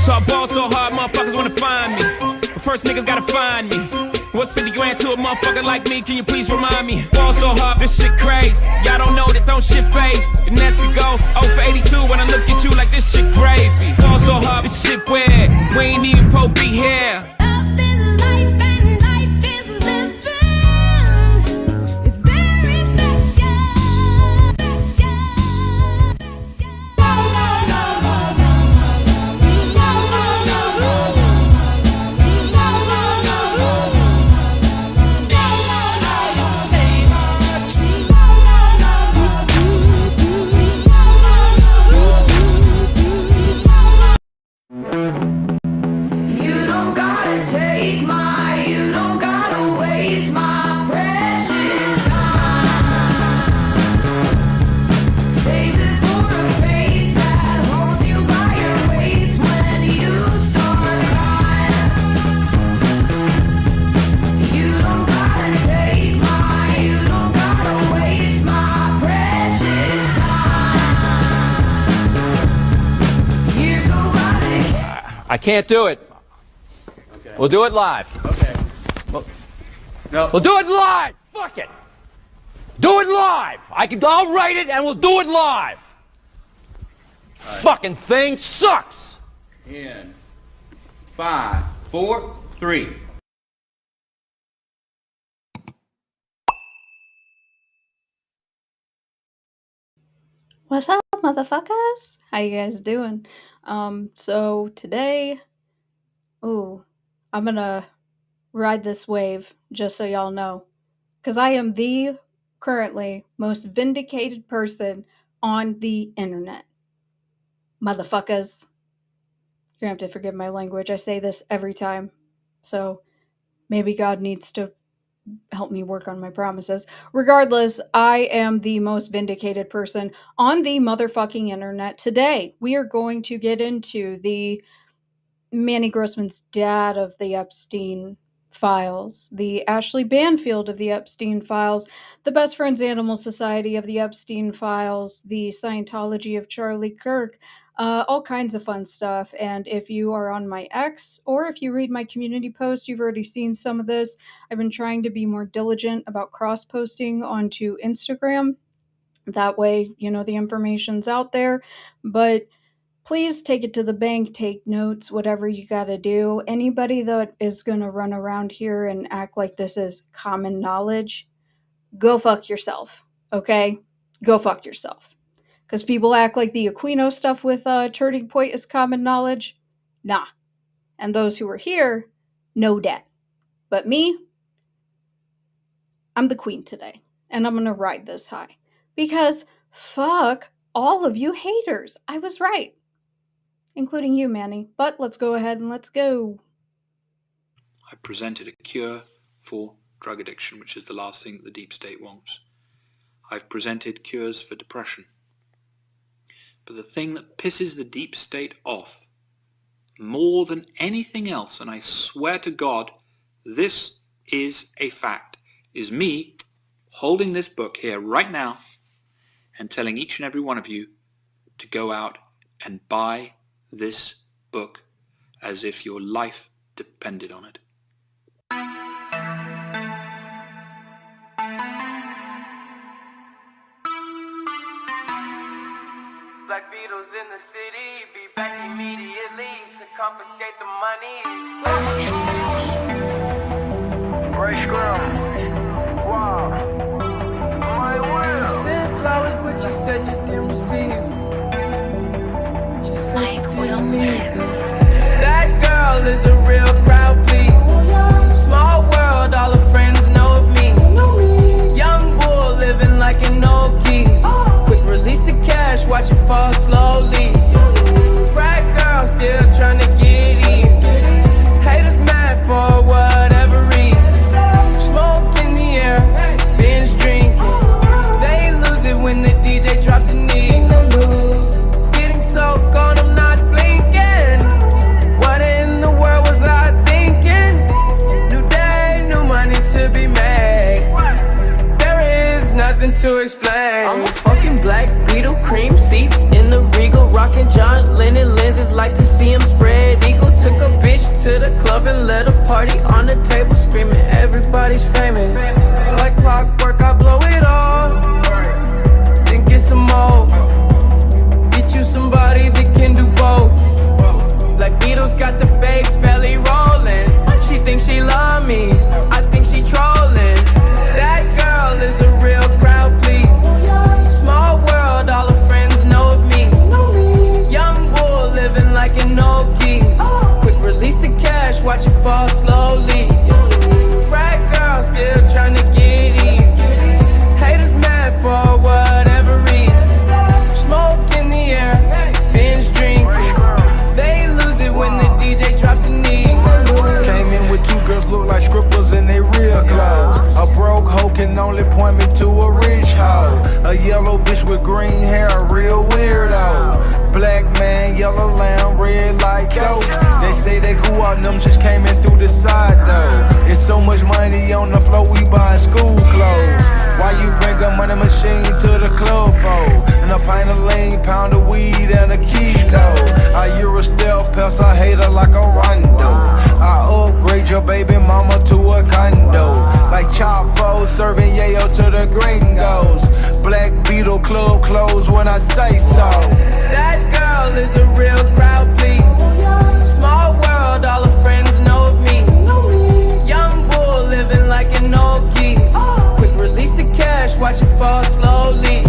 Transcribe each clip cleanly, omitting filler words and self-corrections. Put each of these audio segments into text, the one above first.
So I ball so hard, motherfuckers wanna find me. But first niggas gotta find me. What's 50 grand to a motherfucker like me? Can you please remind me? Ball so hard, this shit crazy. Y'all don't know that don't shit phase. The Nets could go 0 for 82 when I look at you like this shit gravy. Ball so hard, this shit weird. We ain't even po be here. I can't do it. Okay. We'll do it live. Okay. No. We'll do it live. Fuck it. Do it live. I'll write it and we'll do it live. Right. Fucking thing sucks. In 5, 4, 3. What's up, motherfuckers? How you guys doing? So today, I'm gonna ride this wave, just so y'all know. Because I am the currently most vindicated person on the internet. Motherfuckers. You're gonna have to forgive my language. I say this every time. So maybe God needs to help me work on my promises. Regardless, I am the most vindicated person on the motherfucking internet. Today, we are going to get into the Manny Grossman's dad of the Epstein files, the Ashley Banfield of the Epstein files, the Best Friends Animal Society of the Epstein files, the Scientology of Charlie Kirk, all kinds of fun stuff. And if you are on my X or if you read my community post, you've already seen some of this. I've been trying to be more diligent about cross-posting onto Instagram. That way, the information's out there. But please take it to the bank, take notes, whatever you gotta do. Anybody that is gonna run around here and act like this is common knowledge, go fuck yourself, okay? Go fuck yourself. Because people act like the Aquino stuff with Turning Point is common knowledge. Nah. And those who are here know that. But me, I'm the queen today. And I'm gonna ride this high. Because fuck all of you haters. I was right. Including you, Manny. But let's go ahead and let's go. I presented a cure for drug addiction, which is the last thing that the deep state wants. I've presented cures for depression. But the thing that pisses the deep state off more than anything else, and I swear to God, this is a fact, is me holding this book here right now and telling each and every one of you to go out and buy this book as if your life depended on it. Black Beatles in the city, be back immediately to confiscate the monies. Ray Scrum, wow, my will. You sent flowers, but you said you didn't receive. But you said you didn't need them. That girl is a real crowd, please. Small world, all her friends know of me. Young bull living like an old geese. Quick release the cash, watch it fall slowly. Frat girl still trying to get in. Haters mad for whatever reason. Smoke in the air, binge drinking. They lose it when the DJ drops the knee. Getting so gone, I'm not blinking. What in the world was I thinking? New day, new money to be made. There is nothing to explain. I'm a fucking black beetle, cream seats in the Regal, rocking John Lennon lenses, like to see him spread eagle. Took a bitch to the club and let a party on the table, screaming everybody's famous. Like clockwork, I blow it all, then get some more. Get you somebody that can do both. Black Beatles got the babes belly rolling. She thinks she love me, I think she trolling. That girl is a real crowd, please. Small world, all her friends know of me. Young bull living like an old geese. Quick release the cash, watch it fall slowly. Frat girl still trying to get even. Haters mad for whatever reason. Smoke in the air, binge drinking. They lose it when the DJ drops the knee. Came in with two girls look like scribbles in their real clothes. A broke hoe can only point me to a rich hoe. A yellow bitch with green hair, a real weirdo. Black man, yellow lamb, red like dope. They say they cool out, them just came in through the side though. It's so much money on the floor, we buying school clothes. Why you bring a money machine to the club for? And a pint of lean, pound of weed, and a kilo. I Euro stealth pest, I hate her like a rondo. I upgrade your baby mama to a condo. Like Chapo serving yayo to the gringos. Black Beetle club close when I say so. That girl is a real crowd, please. Small world, all her friends know of me. Young bull living like an old geese. Quick release the cash, watch it fall slowly.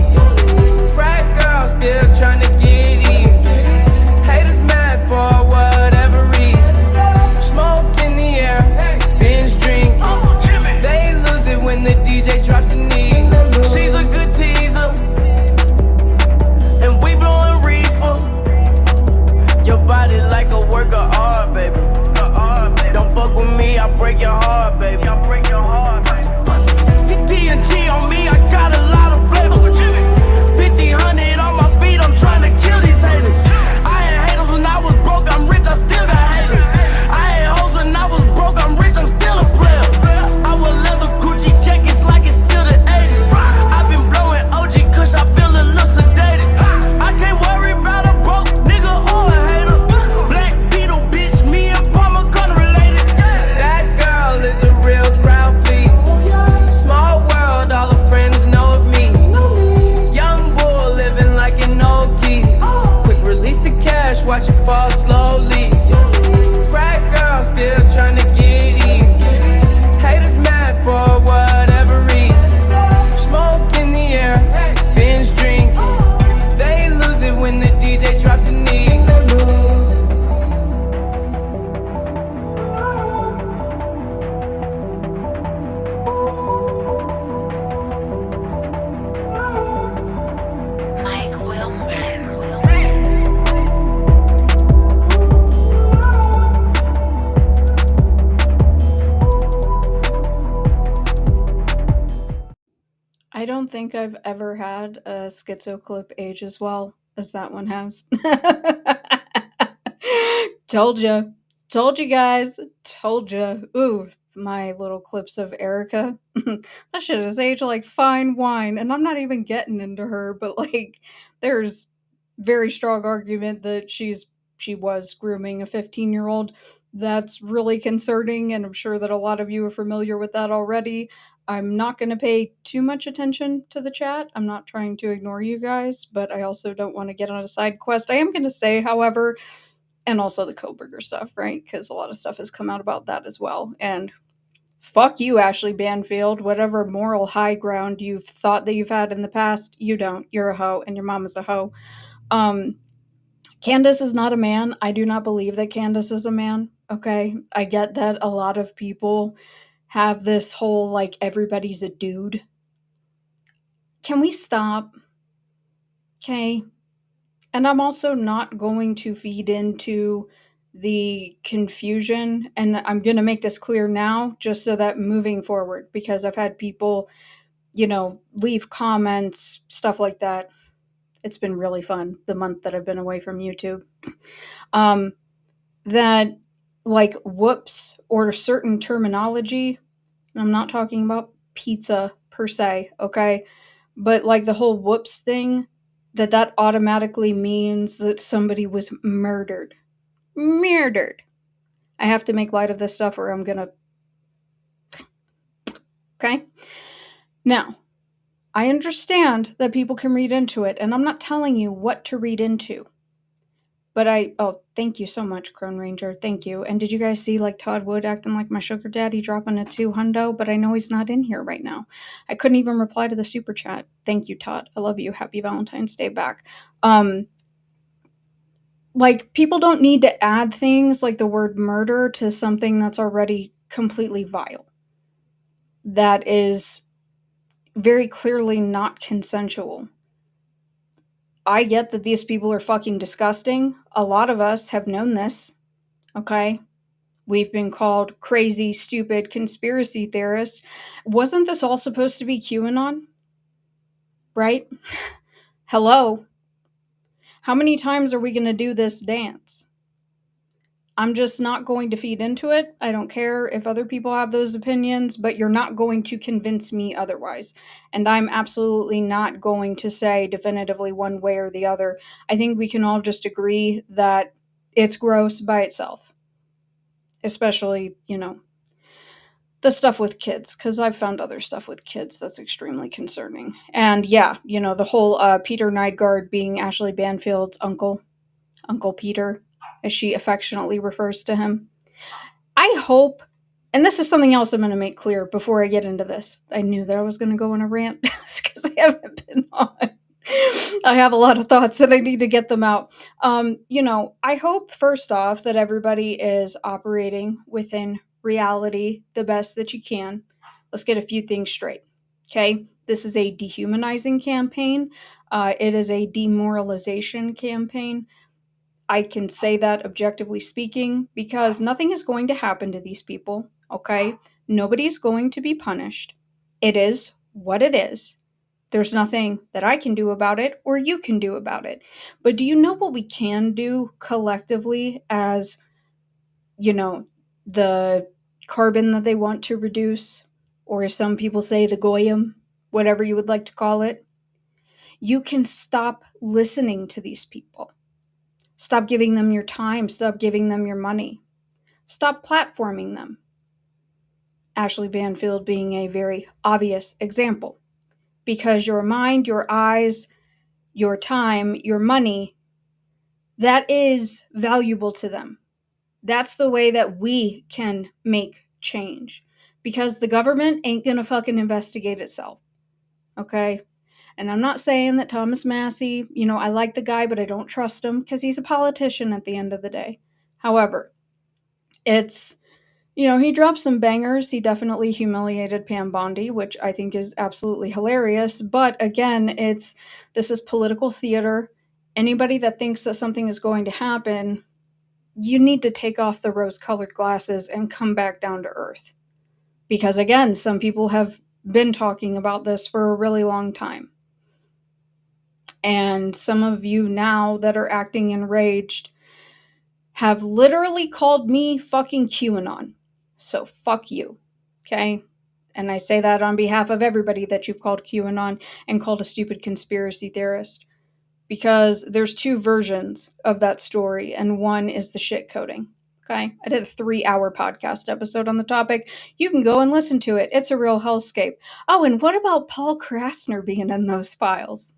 Frat girl still trying to get even. Haters mad for whatever reason. Smoke in the air, binge drinking. They lose it when the DJ drops the knee. She's a good teaser, and we blowing reefer. Your body like a work of art, baby. Don't fuck with me, I break your heart, baby. TNG on me, I got a lot of flavor. 50-100 on my feet, I'm trying to kill these haters. I had haters when I was broke, I'm rich, I still got haters. I had hoes when I was broke, I'm rich, I'm still a player. I wear leather Gucci jackets like it's still the 80s. I've been blowing OG kush, I feel a little sedated. I can't worry about a broke nigga or a hater. Black Beetle, bitch, me and Palmer Gun related. That girl is a real crowd, please. Small world, all her friends know of me. Young bull living like an old geese. Quick release the cash, watch it fall slowly. Frat girl still trying to get even. Haters mad for whatever reason. Smoke in the air, binge drinking. They lose it when the DJ drops the knee. I don't think I've ever had a schizo clip age as well as that one has. Told ya. Told you guys. Told ya. Ooh, my little clips of Erica. That shit is aged like fine wine. And I'm not even getting into her, but like, there's very strong argument that she was grooming a 15-year-old. That's really concerning, and I'm sure that a lot of you are familiar with that already. I'm not going to pay too much attention to the chat. I'm not trying to ignore you guys, but I also don't want to get on a side quest. I am going to say, however, and also the Koberger stuff, right? Because a lot of stuff has come out about that as well. And fuck you, Ashley Banfield. Whatever moral high ground you've thought that you've had in the past, you don't. You're a hoe, and your mama's a hoe. Candace is not a man. I do not believe that Candace is a man, okay? I get that a lot of people have this whole, like, everybody's a dude. Can we stop? Okay. And I'm also not going to feed into the confusion, and I'm going to make this clear now just so that moving forward, because I've had people, leave comments, stuff like that. It's been really fun the month that I've been away from YouTube. That, like, whoops or certain terminology, and I'm not talking about pizza per se, okay? But like the whole whoops thing, that automatically means that somebody was murdered. Murdered. I have to make light of this stuff or I'm gonna. Okay? Now, I understand that people can read into it, and I'm not telling you what to read into. But thank you so much, Crone Ranger. Thank you. And did you guys see like Todd Wood acting like my sugar daddy dropping a 2 hundo? But I know he's not in here right now. I couldn't even reply to the super chat. Thank you, Todd. I love you. Happy Valentine's Day back. Like, people don't need to add things like the word murder to something that's already completely vile. That is very clearly not consensual. I get that these people are fucking disgusting. A lot of us have known this, okay? We've been called crazy, stupid conspiracy theorists. Wasn't this all supposed to be QAnon? Right? Hello? How many times are we going to do this dance? I'm just not going to feed into it. I don't care if other people have those opinions, but you're not going to convince me otherwise. And I'm absolutely not going to say definitively one way or the other. I think we can all just agree that it's gross by itself. Especially, the stuff with kids, because I've found other stuff with kids that's extremely concerning. And yeah, the whole Peter Nygard being Ashley Banfield's uncle, Uncle Peter, as she affectionately refers to him. I hope, and this is something else I'm going to make clear before I get into this. I knew that I was going to go on a rant because I haven't been on. I have a lot of thoughts and I need to get them out. I hope first off that everybody is operating within reality the best that you can. Let's get a few things straight. Okay? This is a dehumanizing campaign. It is a demoralization campaign. I can say that objectively speaking because nothing is going to happen to these people, okay? Nobody's going to be punished. It is what it is. There's nothing that I can do about it or you can do about it. But do you know what we can do collectively as, the carbon that they want to reduce, or as some people say, the goyim, whatever you would like to call it? You can stop listening to these people. Stop giving them your time. Stop giving them your money. Stop platforming them. Ashley Banfield being a very obvious example. Because your mind, your eyes, your time, your money, that is valuable to them. That's the way that we can make change. Because the government ain't gonna fucking investigate itself. Okay? And I'm not saying that Thomas Massey, I like the guy, but I don't trust him because he's a politician at the end of the day. However, it's, he dropped some bangers. He definitely humiliated Pam Bondi, which I think is absolutely hilarious. But again, this is political theater. Anybody that thinks that something is going to happen, you need to take off the rose-colored glasses and come back down to earth. Because again, some people have been talking about this for a really long time. And some of you now that are acting enraged have literally called me fucking QAnon. So fuck you, okay? And I say that on behalf of everybody that you've called QAnon and called a stupid conspiracy theorist. Because there's two versions of that story, and one is the shit coding, okay? I did a 3-hour podcast episode on the topic. You can go and listen to it. It's a real hellscape. Oh, and what about Paul Krasner being in those files?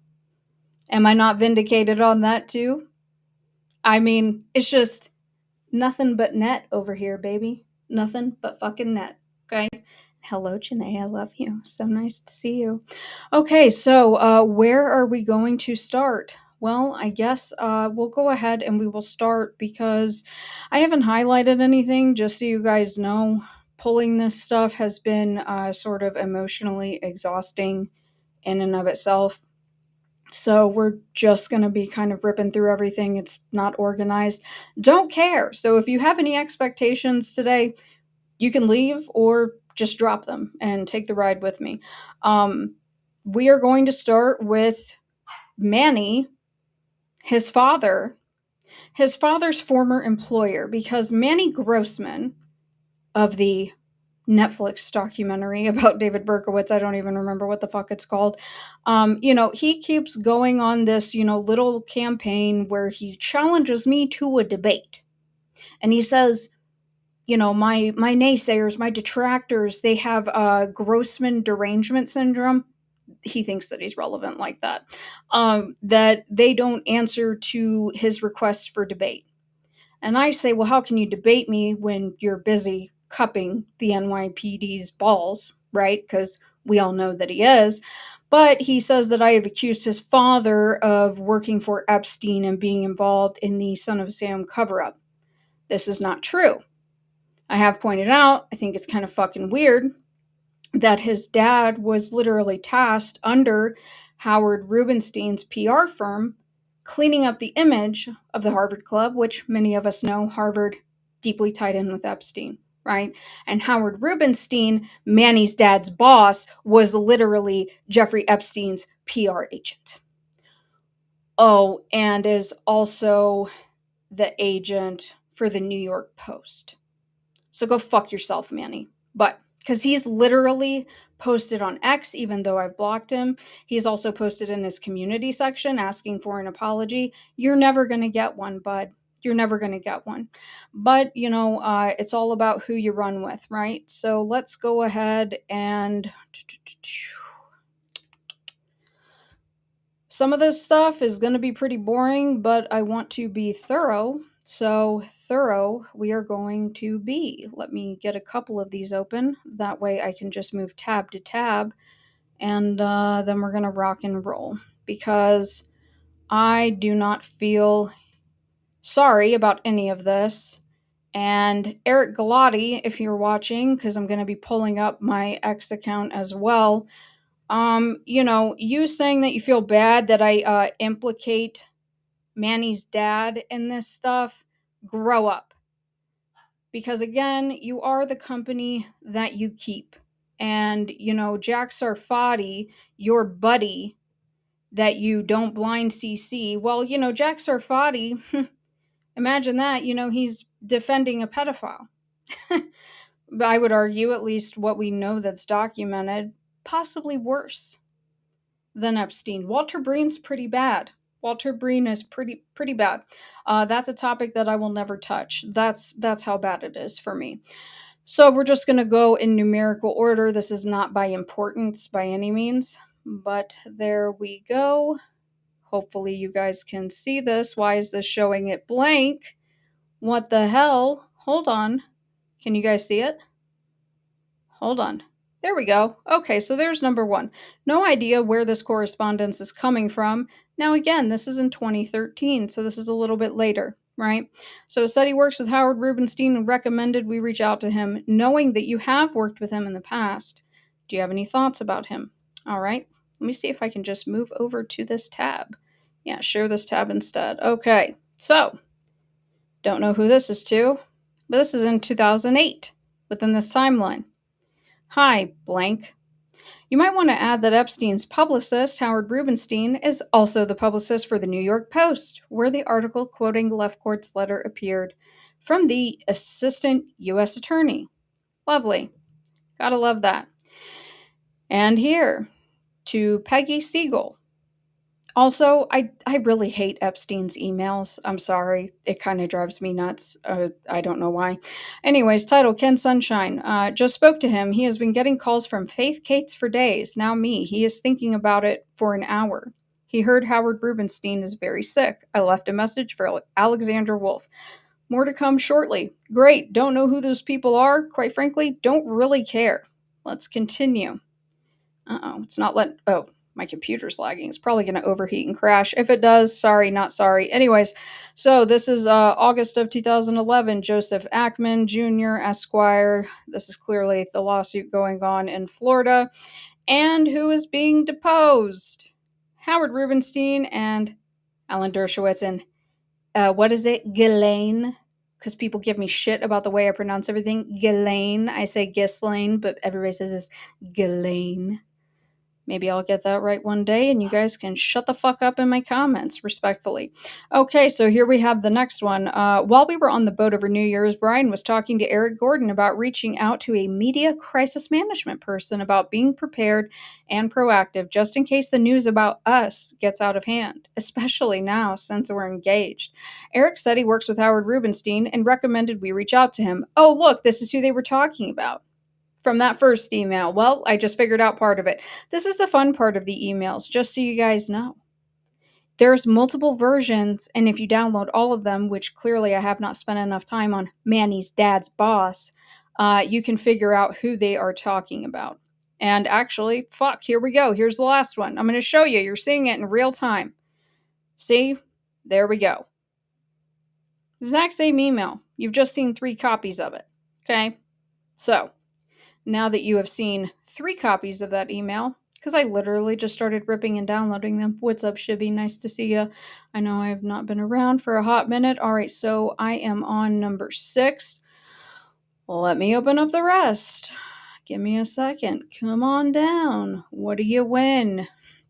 Am I not vindicated on that too? I mean, it's just nothing but net over here, baby. Nothing but fucking net, okay? Hello, Janae. I love you. So nice to see you. Okay, so where are we going to start? Well, I guess we'll go ahead and we will start because I haven't highlighted anything, just so you guys know. Pulling this stuff has been sort of emotionally exhausting in and of itself. So we're just going to be kind of ripping through everything. It's not organized. Don't care. So if you have any expectations today, you can leave or just drop them and take the ride with me. We are going to start with Manny, his father's former employer, because Manny Grossman of the Netflix documentary about David Berkowitz. I don't even remember what the fuck it's called. He keeps going on this, little campaign where he challenges me to a debate. And he says, my naysayers, my detractors, they have Grossman derangement syndrome. He thinks that he's relevant like that. That they don't answer to his request for debate. And I say, well, how can you debate me when you're busy cupping the NYPD's balls, right? Because we all know that he is. But he says that I have accused his father of working for Epstein and being involved in the Son of Sam cover-up. This is not true. I have pointed out, I think it's kind of fucking weird that his dad was literally tasked under Howard Rubenstein's PR firm cleaning up the image of the Harvard Club, which many of us know Harvard deeply tied in with Epstein, right? And Howard Rubenstein, Manny's dad's boss, was literally Jeffrey Epstein's PR agent. Oh, and is also the agent for the New York Post. So go fuck yourself, Manny. But because he's literally posted on X, even though I've blocked him. He's also posted in his community section asking for an apology. You're never going to get one, bud. You're never going to get one. But, it's all about who you run with, right? So let's go ahead and... Some of this stuff is going to be pretty boring, but I want to be thorough. So thorough we are going to be. Let me get a couple of these open. That way I can just move tab to tab. And then we're going to rock and roll. Because I do not feel sorry about any of this. And Eric Galati, if you're watching, because I'm going to be pulling up my X account as well. You saying that you feel bad that I implicate Manny's dad in this stuff, grow up. Because again, you are the company that you keep. And, Jack Sarfati, your buddy that you don't blind CC, well, Jack Sarfati, imagine that, he's defending a pedophile. But I would argue, at least what we know that's documented, possibly worse than Epstein. Walter Breen's pretty bad. Walter Breen is pretty bad. That's a topic that I will never touch. That's how bad it is for me. So we're just going to go in numerical order. This is not by importance by any means, but there we go. Hopefully you guys can see this. Why is this showing it blank? What the hell? Hold on. Can you guys see it? Hold on. There we go. Okay, so there's number one. No idea where this correspondence is coming from. Now again, this is in 2013, so this is a little bit later, right? So it said he works with Howard Rubenstein and recommended we reach out to him, knowing that you have worked with him in the past. Do you have any thoughts about him? All right, let me see if I can just move over to this tab. Yeah, share this tab instead. Okay, so, don't know who this is to, but this is in 2008, within this timeline. Hi, blank. You might want to add that Epstein's publicist, Howard Rubenstein, is also the publicist for the New York Post, where the article quoting Lefcourt's letter appeared from the assistant U.S. attorney. Lovely. Gotta love that. And here, to Peggy Siegel. Also, I really hate Epstein's emails. I'm sorry. It kind of drives me nuts. I don't know why. Anyways, title, Ken Sunshine. Just spoke to him. He has been getting calls from Faith Cates for days. Now me. He is thinking about it for an hour. He heard Howard Rubenstein is very sick. I left a message for Alexandra Wolf. More to come shortly. Great. Don't know who those people are. Quite frankly, don't really care. Let's continue. It's not letting... Oh. My computer's lagging. It's probably going to overheat and crash. If it does, sorry, not sorry. Anyways, so this is August of 2011. Joseph Ackman Jr., Esquire. This is clearly the lawsuit going on in Florida. And who is being deposed? Howard Rubenstein and Alan Dershowitz and, what is it? Ghislaine. Because people give me shit about the way I pronounce everything. Ghislaine. I say Ghislaine, but everybody says it's Ghislaine. Maybe I'll get that right one day and you guys can shut the fuck up in my comments, respectfully. Okay, so here we have the next one. While we were on the boat over New Year's, Brian was talking to Eric Gordon about reaching out to a media crisis management person about being prepared and proactive just in case the news about us gets out of hand, especially now since we're engaged. Eric said he works with Howard Rubenstein and recommended we reach out to him. Oh, look, this is who they were talking about from that first email. Well, I just figured out part of it. This is the fun part of the emails, just so you guys know. There's multiple versions, and if you download all of them, which clearly I have not spent enough time on Manny's dad's boss, you can figure out who they are talking about. And actually, fuck, here we go. Here's the last one. I'm going to show you. You're seeing it in real time. See? There we go. Exact same email. You've just seen 3 copies of it. Okay? So, now that you have seen 3 copies of that email, because I literally just started ripping and downloading them. What's up, Shibby? Nice to see you. I know I have not been around for a hot minute. All right, so I am on number 6. Let me open up the rest. Give me a second. Come on down. What do you win?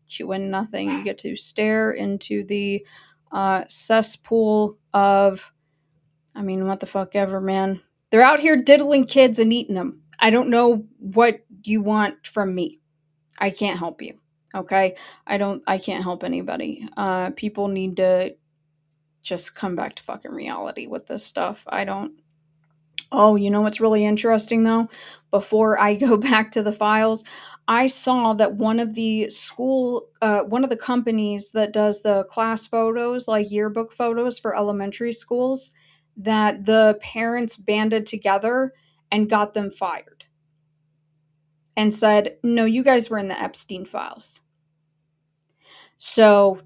You win nothing. You get to stare into the cesspool of, I mean, what the fuck ever, man. They're out here diddling kids and eating them. I don't know what you want from me. I can't help you. Okay? I can't help anybody. People need to just come back to fucking reality with this stuff. Oh, you know what's really interesting though? Before I go back to the files, I saw that one of the companies that does the class photos, like yearbook photos for elementary schools, that the parents banded together and got them fired and said, no, you guys were in the Epstein files. So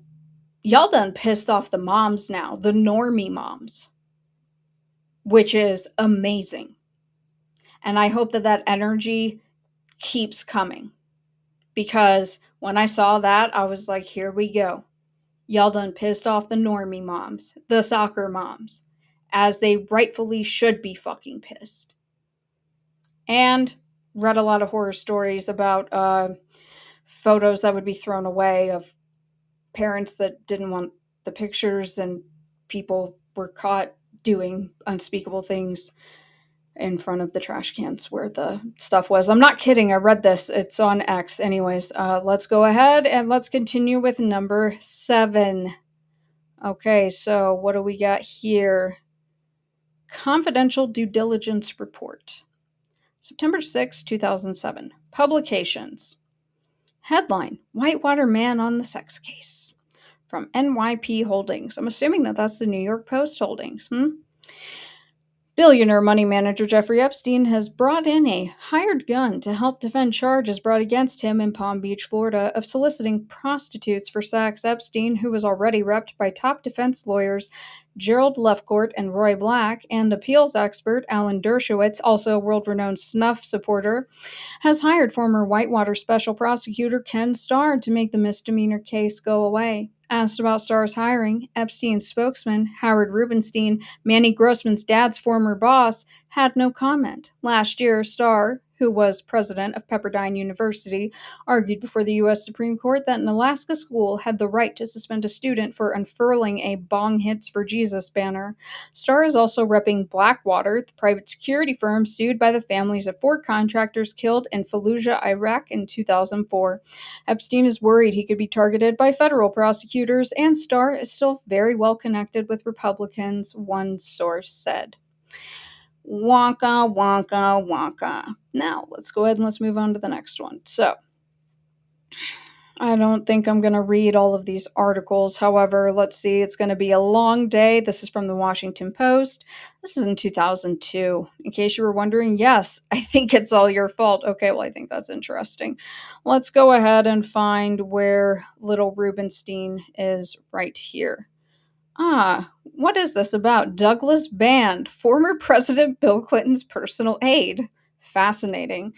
y'all done pissed off the moms now, the normie moms, which is amazing. And I hope that that energy keeps coming, because when I saw that, I was like, here we go. Y'all done pissed off the normie moms, the soccer moms, as they rightfully should be fucking pissed. And read a lot of horror stories about photos that would be thrown away of parents that didn't want the pictures, and people were caught doing unspeakable things in front of the trash cans where the stuff was. I'm not kidding. I read this. It's on X. Anyways, let's go ahead and let's continue with number 7. Okay, so what do we got here? Confidential Due Diligence Report. September 6, 2007. Publications. Headline, Whitewater Man on the Sex Case. From NYP Holdings. I'm assuming that that's the New York Post Holdings. Billionaire money manager Jeffrey Epstein has brought in a hired gun to help defend charges brought against him in Palm Beach, Florida, of soliciting prostitutes for sex. Epstein, who was already repped by top defense lawyers Gerald Lefcourt and Roy Black, and appeals expert Alan Dershowitz, also a world-renowned snuff supporter, has hired former Whitewater special prosecutor Ken Starr to make the misdemeanor case go away. Asked about Starr's hiring, Epstein's spokesman, Howard Rubenstein, Manny Grossman's dad's former boss, had no comment. Last year, Starr, who was president of Pepperdine University, argued before the U.S. Supreme Court that an Alaska school had the right to suspend a student for unfurling a Bong Hits for Jesus banner. Starr is also repping Blackwater, the private security firm sued by the families of 4 contractors killed in Fallujah, Iraq in 2004. Epstein is worried he could be targeted by federal prosecutors, and Starr is still very well connected with Republicans, one source said. Wonka, wonka, wonka. Now, let's go ahead and let's move on to the next one. So, I don't think I'm going to read all of these articles. However, let's see. It's going to be a long day. This is from the Washington Post. This is in 2002. In case you were wondering, yes, I think it's all your fault. Okay, well, I think that's interesting. Let's go ahead and find where little Rubenstein is right here. What is this about? Douglas Band, former President Bill Clinton's personal aide. Fascinating.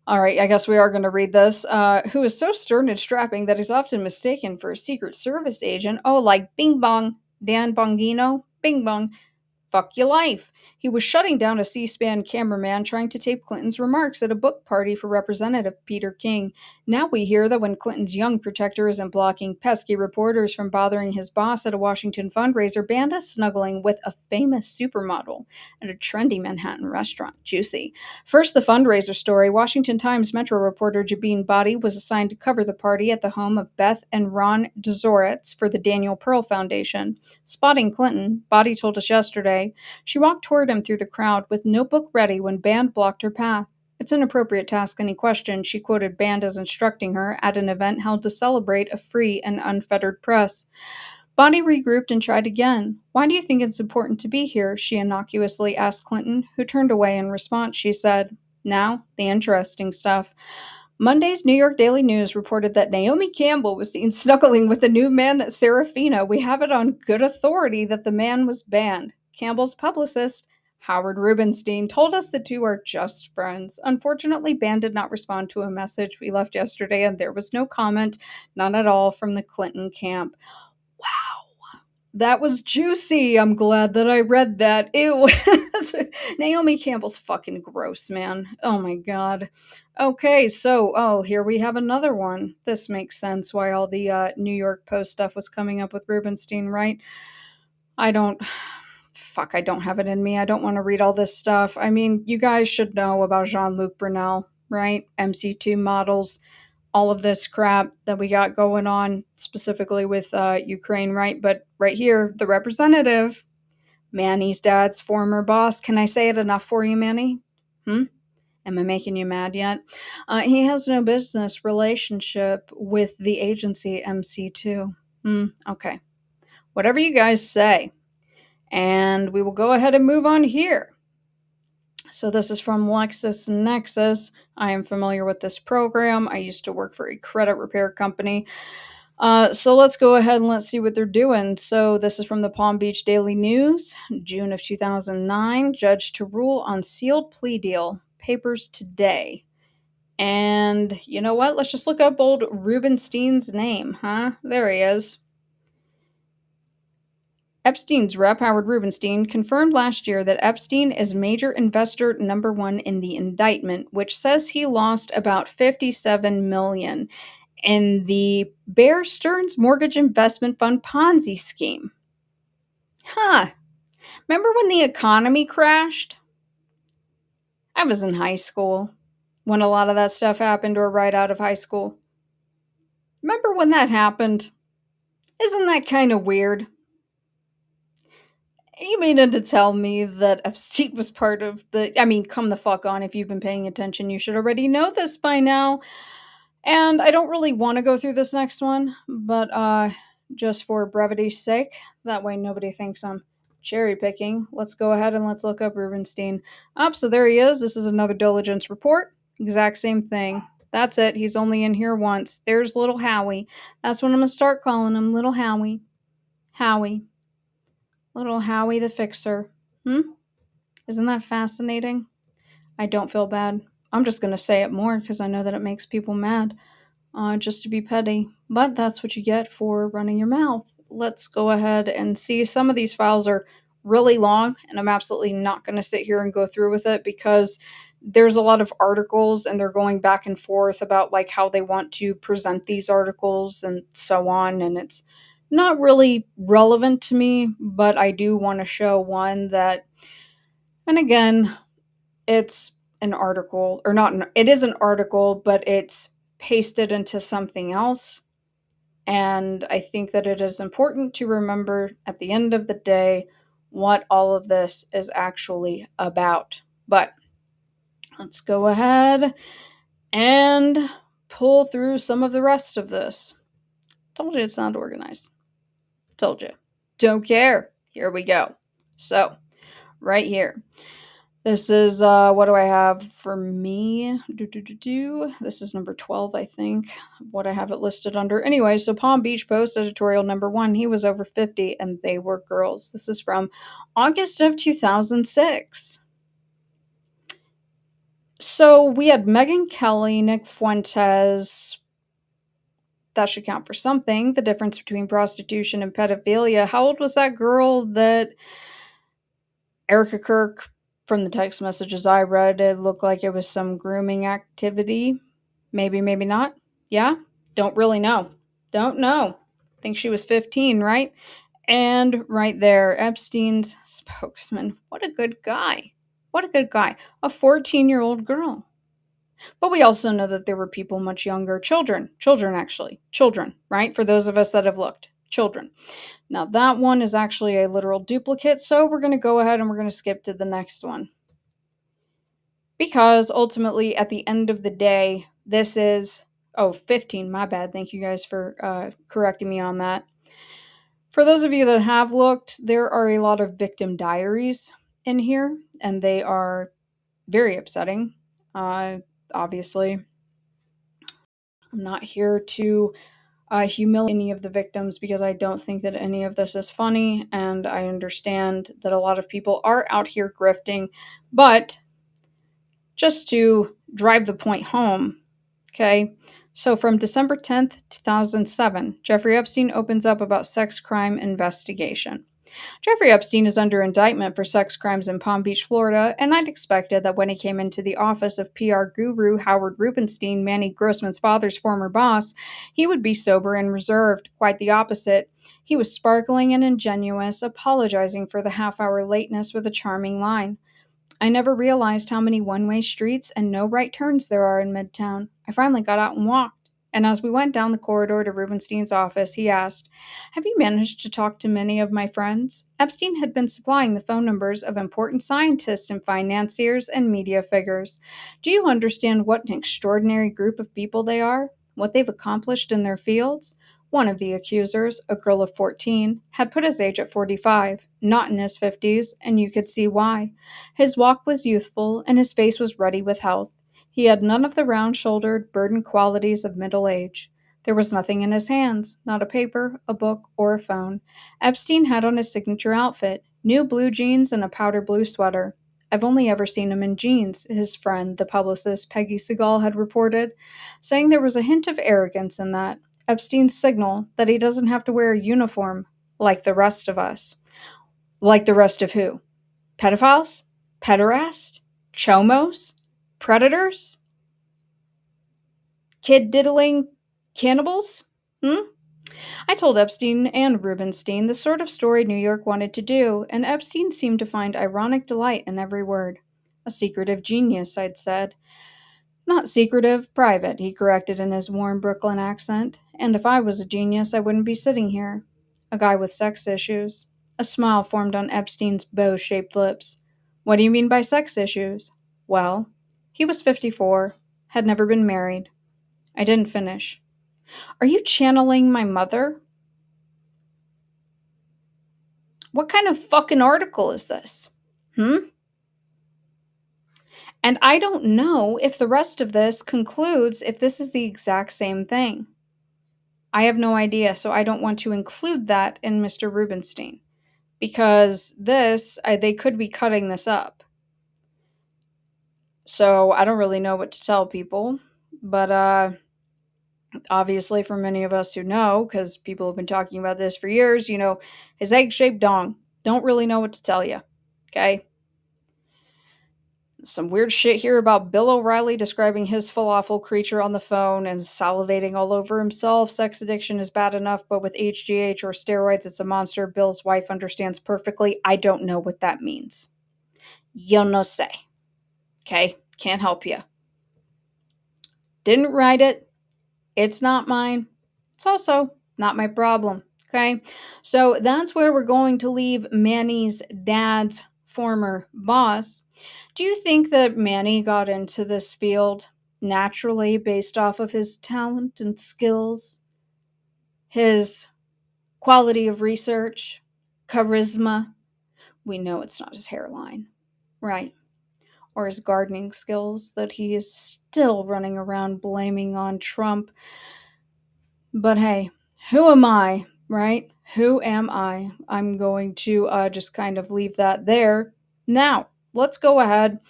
All right, I guess we are going to read this. Who is so stern and strapping that he's often mistaken for a Secret Service agent. Oh, like Bing Bong, Dan Bongino, Bing Bong. Fuck your life. He was shutting down a C-SPAN cameraman trying to tape Clinton's remarks at a book party for Representative Peter King. Now we hear that when Clinton's young protector isn't blocking pesky reporters from bothering his boss at a Washington fundraiser, Banda's snuggling with a famous supermodel at a trendy Manhattan restaurant. Juicy. First, the fundraiser story. Washington Times Metro reporter Jabin Body was assigned to cover the party at the home of Beth and Ron Dzoretz for the Daniel Pearl Foundation. Spotting Clinton, Body told us yesterday, she walked toward him through the crowd with notebook ready when Band blocked her path. It's an appropriate task, any question, she quoted Band as instructing her at an event held to celebrate a free and unfettered press. Body regrouped and tried again. Why do you think it's important to be here? She innocuously asked Clinton, who turned away in response. She said, now, the interesting stuff. Monday's New York Daily News reported that Naomi Campbell was seen snuggling with the new man Serafina. We have it on good authority that the man was banned. Campbell's publicist, Howard Rubenstein, told us the two are just friends. Unfortunately, Ban did not respond to a message we left yesterday, and there was no comment, none at all, from the Clinton camp. Wow. That was juicy. I'm glad that I read that. Ew. Naomi Campbell's fucking gross, man. Oh my god. Okay, so, here we have another one. This makes sense why all the New York Post stuff was coming up with Rubenstein, right? I don't have it in me. I don't want to read all this stuff. I mean, you guys should know about Jean-Luc Brunel, right? MC2 models, all of this crap that we got going on, specifically with Ukraine, right? But right here, the representative, Manny's dad's former boss. Can I say it enough for you, Manny? Am I making you mad yet? He has no business relationship with the agency MC2. Okay. Whatever you guys say. And we will go ahead and move on here. So this is from LexisNexis. I am familiar with this program. I used to work for a credit repair company. So let's go ahead and let's see what they're doing. So this is from the Palm Beach Daily News, June of 2009. Judge to rule on sealed plea deal. Papers today. And you know what? Let's just look up old Rubenstein's name, huh? There he is. Epstein's rep, Howard Rubenstein, confirmed last year that Epstein is major investor number one in the indictment, which says he lost about $57 million in the Bear Stearns Mortgage Investment Fund Ponzi scheme. Remember when the economy crashed? I was in high school when a lot of that stuff happened, or right out of high school. Remember when that happened? Isn't that kind of weird? You mean to tell me that Epstein was part of the... I mean, come the fuck on. If you've been paying attention, you should already know this by now. And I don't really want to go through this next one, but just for brevity's sake, that way nobody thinks I'm cherry picking. Let's go ahead and let's look up Rubenstein. So there he is. This is another diligence report. Exact same thing. That's it. He's only in here once. There's little Howie. That's what I'm going to start calling him. Little Howie. Howie. Little Howie the Fixer. Isn't that fascinating? I don't feel bad. I'm just going to say it more because I know that it makes people mad. Just to be petty. But that's what you get for running your mouth. Let's go ahead and see. Some of these files are really long, and I'm absolutely not going to sit here and go through with it because there's a lot of articles and they're going back and forth about like how they want to present these articles and so on, and it's not really relevant to me, but I do want to show one that, and again, it's an article, or not, it is an article, but it's pasted into something else. And I think that it is important to remember at the end of the day what all of this is actually about. But let's go ahead and pull through some of the rest of this. Told you it's not organized. Told you. Don't care. Here we go. So, right here. This is, what do I have for me? This is number 12, I think, what I have it listed under. Anyway, so Palm Beach Post editorial number 1, he was over 50 and they were girls. This is from August of 2006. So we had Megyn Kelly, Nick Fuentes. That should count for something. The difference between prostitution and pedophilia. How old was that girl that Erica Kirk, from the text messages I read, it looked like it was some grooming activity. Maybe, maybe not. Yeah? Don't really know. Don't know. Think she was 15, right? And right there, Epstein's spokesman. What a good guy. What a good guy. A 14-year-old girl. But we also know that there were people much younger, children actually, children, right? For those of us that have looked, children. Now that one is actually a literal duplicate, so we're going to go ahead and we're going to skip to the next one. Because ultimately, at the end of the day, this is, 15, my bad. Thank you guys for correcting me on that. For those of you that have looked, there are a lot of victim diaries in here, and they are very upsetting. Obviously, I'm not here to humiliate any of the victims because I don't think that any of this is funny, and I understand that a lot of people are out here grifting, but just to drive the point home, okay? So from December 10th, 2007, Jeffrey Epstein opens up about sex crime investigation. Jeffrey Epstein is under indictment for sex crimes in Palm Beach, Florida, and I'd expected that when he came into the office of PR guru Howard Rubenstein, Manny Grossman's father's former boss, he would be sober and reserved. Quite the opposite. He was sparkling and ingenuous, apologizing for the half-hour lateness with a charming line. I never realized how many one-way streets and no right turns there are in Midtown. I finally got out and walked. And as we went down the corridor to Rubenstein's office, he asked, "Have you managed to talk to many of my friends?" Epstein had been supplying the phone numbers of important scientists and financiers and media figures. "Do you understand what an extraordinary group of people they are? What they've accomplished in their fields?" One of the accusers, a girl of 14, had put his age at 45, not in his 50s, and you could see why. His walk was youthful, and his face was ruddy with health. He had none of the round-shouldered, burdened qualities of middle age. There was nothing in his hands, not a paper, a book, or a phone. Epstein had on his signature outfit, new blue jeans and a powder blue sweater. "I've only ever seen him in jeans," his friend, the publicist Peggy Segal, had reported, saying there was a hint of arrogance in that. Epstein's signal that he doesn't have to wear a uniform like the rest of us. Like the rest of who? Pedophiles? Pederasts? Chomos? Predators? Kid-diddling cannibals? I told Epstein and Rubenstein the sort of story New York wanted to do, and Epstein seemed to find ironic delight in every word. "A secretive genius," I'd said. "Not secretive, private," he corrected in his warm Brooklyn accent. "And if I was a genius, I wouldn't be sitting here." A guy with sex issues. A smile formed on Epstein's bow-shaped lips. "What do you mean by sex issues?" "Well, he was 54, had never been married." I didn't finish. "Are you channeling my mother?" "What kind of fucking article is this?" And I don't know if the rest of this concludes if this is the exact same thing. I have no idea, so I don't want to include that in Mr. Rubenstein. Because they could be cutting this up. So I don't really know what to tell people. But obviously for many of us who know, because people have been talking about this for years, his egg-shaped dong. Don't really know what to tell you. Okay? Some weird shit here about Bill O'Reilly describing his falafel creature on the phone and salivating all over himself. Sex addiction is bad enough, but with HGH or steroids, it's a monster. Bill's wife understands perfectly. I don't know what that means. Yo no sé. Okay? Can't help you. Didn't write it. It's not mine. It's also not my problem. Okay? So that's where we're going to leave Manny's dad's former boss. Do you think that Manny got into this field naturally based off of his talent and skills, his quality of research, charisma? We know it's not his hairline, right? Or his gardening skills that he is still running around blaming on Trump. But hey, who am I, right? Who am I? I'm going to just kind of leave that there. Now, let's go ahead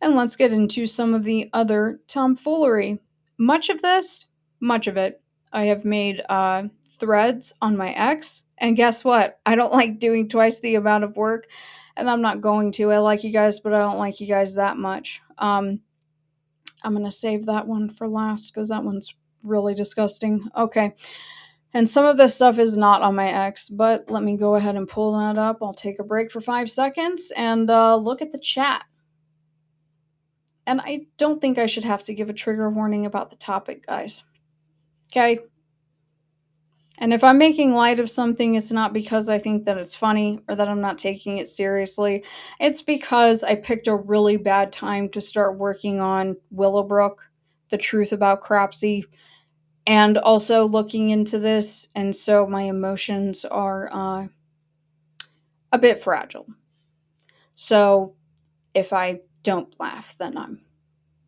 and let's get into some of the other tomfoolery. Much of it, I have made threads on my ex. And guess what? I don't like doing twice the amount of work, and I'm not going to. I like you guys, but I don't like you guys that much. I'm going to save that one for last because that one's really disgusting. Okay. And some of this stuff is not on my ex, but let me go ahead and pull that up. I'll take a break for 5 seconds and look at the chat. And I don't think I should have to give a trigger warning about the topic, guys. Okay? And if I'm making light of something, it's not because I think that it's funny or that I'm not taking it seriously. It's because I picked a really bad time to start working on Willowbrook, The Truth About Cropsey, and also looking into this. And so my emotions are a bit fragile. So if I don't laugh, then I'm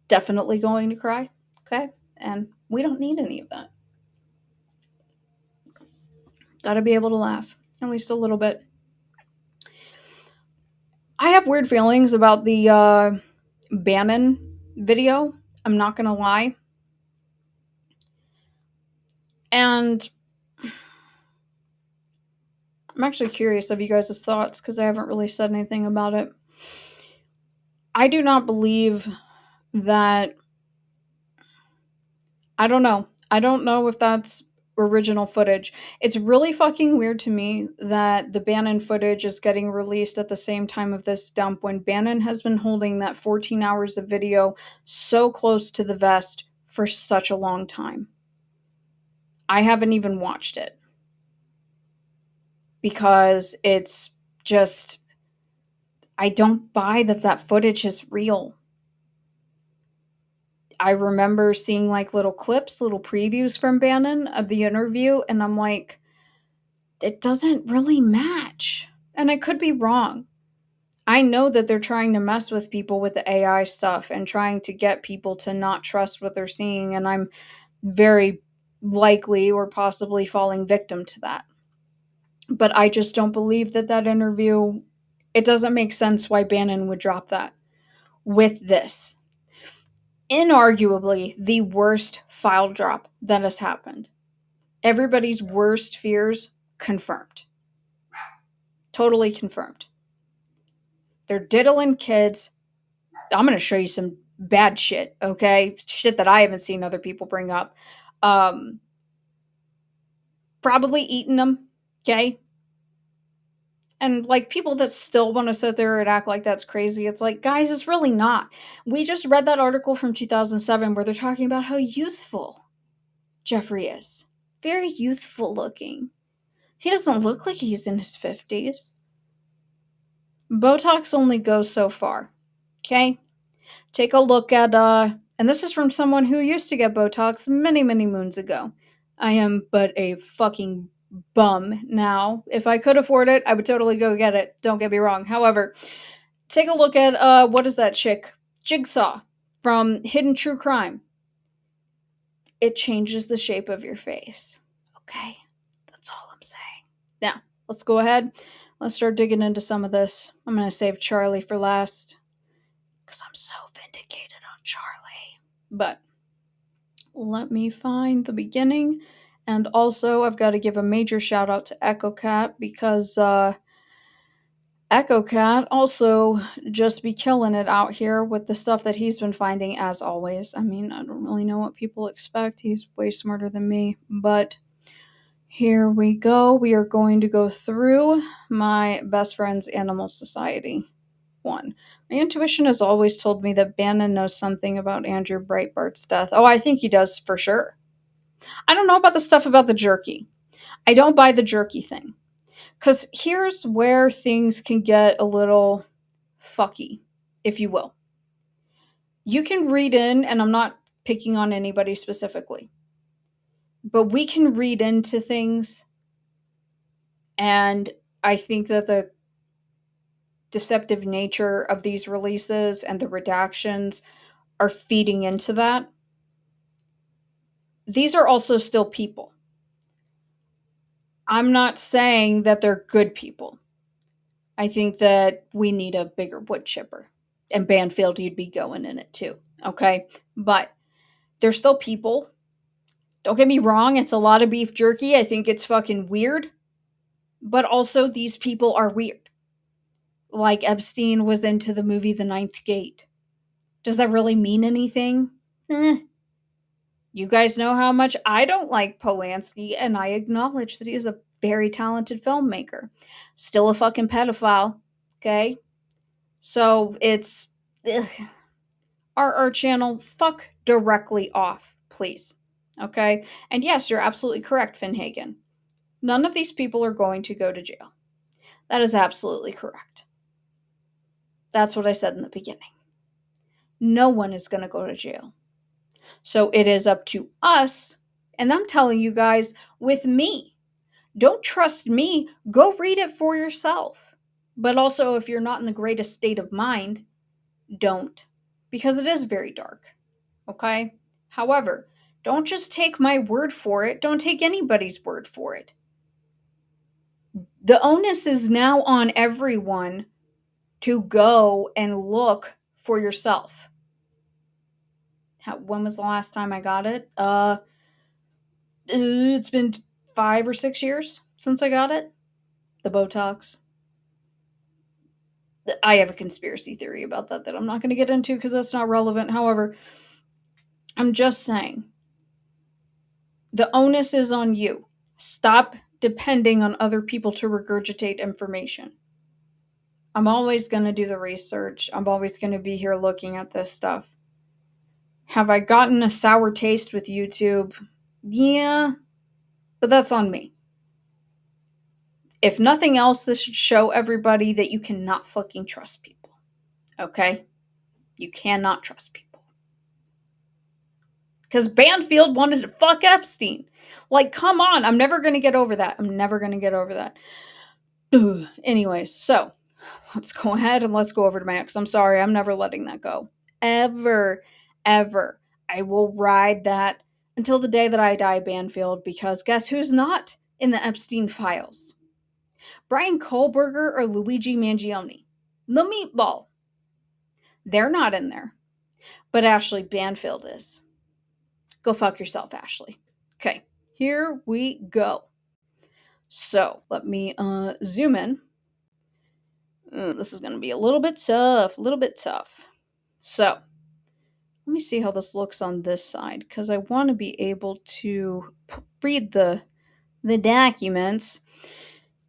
definitely going to cry. Okay? And we don't need any of that. Gotta be able to laugh, at least a little bit. I have weird feelings about the Bannon video. I'm not gonna lie. And I'm actually curious of you guys' thoughts because I haven't really said anything about it. I do not believe that. I don't know. I don't know if that's original footage. It's really fucking weird to me that the Bannon footage is getting released at the same time of this dump when Bannon has been holding that 14 hours of video so close to the vest for such a long time. I haven't even watched it because it's just, I don't buy that footage is real. I remember seeing like little clips, little previews from Bannon of the interview, and I'm like, it doesn't really match. And I could be wrong. I know that they're trying to mess with people with the AI stuff and trying to get people to not trust what they're seeing, and I'm very likely or possibly falling victim to that. But I just don't believe that interview, it doesn't make sense why Bannon would drop that with this. Inarguably the worst file drop that has happened. Everybody's worst fears confirmed. Totally confirmed. They're diddling kids. I'm going to show you some bad shit, okay? Shit that I haven't seen other people bring up. Probably eating them, okay? And like people that still want to sit there and act like that's crazy, it's like, guys, it's really not. We just read that article from 2007 where they're talking about how youthful Jeffrey is. Very youthful looking. He doesn't look like he's in his 50s. Botox only goes so far. Okay? Take a look at, and this is from someone who used to get Botox many, many moons ago. I am but a fucking bum now. If I could afford it, I would totally go get it. Don't get me wrong. However, take a look at, what is that chick? Jigsaw from Hidden True Crime. It changes the shape of your face. Okay? That's all I'm saying. Now, let's go ahead. Let's start digging into some of this. I'm going to save Charlie for last because I'm so vindicated on Charlie. But let me find the beginning. And also, I've got to give a major shout out to Echo Cat because Echo Cat also just be killing it out here with the stuff that he's been finding as always. I mean, I don't really know what people expect. He's way smarter than me. But here we go. We are going to go through my best friend's Animal Society one. My intuition has always told me that Bannon knows something about Andrew Breitbart's death. Oh, I think he does for sure. I don't know about the stuff about the jerky. I don't buy the jerky thing. Because here's where things can get a little fucky, if you will. You can read in, and I'm not picking on anybody specifically, but we can read into things, and I think that the deceptive nature of these releases and the redactions are feeding into that. These are also still people. I'm not saying that they're good people. I think that we need a bigger wood chipper. And Banfield, you'd be going in it too. Okay? But they're still people. Don't get me wrong, it's a lot of beef jerky. I think it's fucking weird. But also, these people are weird. Like Epstein was into the movie The Ninth Gate. Does that really mean anything? You guys know how much I don't like Polanski, and I acknowledge that he is a very talented filmmaker. Still a fucking pedophile, okay? So it's... Ugh. Our channel, fuck directly off, please. Okay? And yes, you're absolutely correct, Finn Hagen. None of these people are going to go to jail. That is absolutely correct. That's what I said in the beginning. No one is going to go to jail. So it is up to us, and I'm telling you guys, with me. Don't trust me. Go read it for yourself. But also, if you're not in the greatest state of mind, don't. Because it is very dark. Okay? However, don't just take my word for it. Don't take anybody's word for it. The onus is now on everyone to go and look for yourself. When was the last time I got it? It's been 5 or 6 years since I got it. The Botox. I have a conspiracy theory about that I'm not going to get into because that's not relevant. However, I'm just saying, the onus is on you. Stop depending on other people to regurgitate information. I'm always going to do the research. I'm always going to be here looking at this stuff. Have I gotten a sour taste with YouTube? Yeah, but that's on me. If nothing else, this should show everybody that you cannot fucking trust people. Okay? You cannot trust people. Because Banfield wanted to fuck Epstein. Like, come on. I'm never going to get over that. Ugh. Anyways, so let's go ahead and let's go over to my ex. I'm sorry. I'm never letting that go. Ever. I will ride that until the day that I die, Banfield, because guess who's not in the Epstein files? Brian Kohlberger or Luigi Mangione. The meatball. They're not in there. But Ashley Banfield is. Go fuck yourself, Ashley. Okay, here we go. So, let me zoom in. This is going to be a little bit tough. So, let me see how this looks on this side, because I want to be able to read the documents.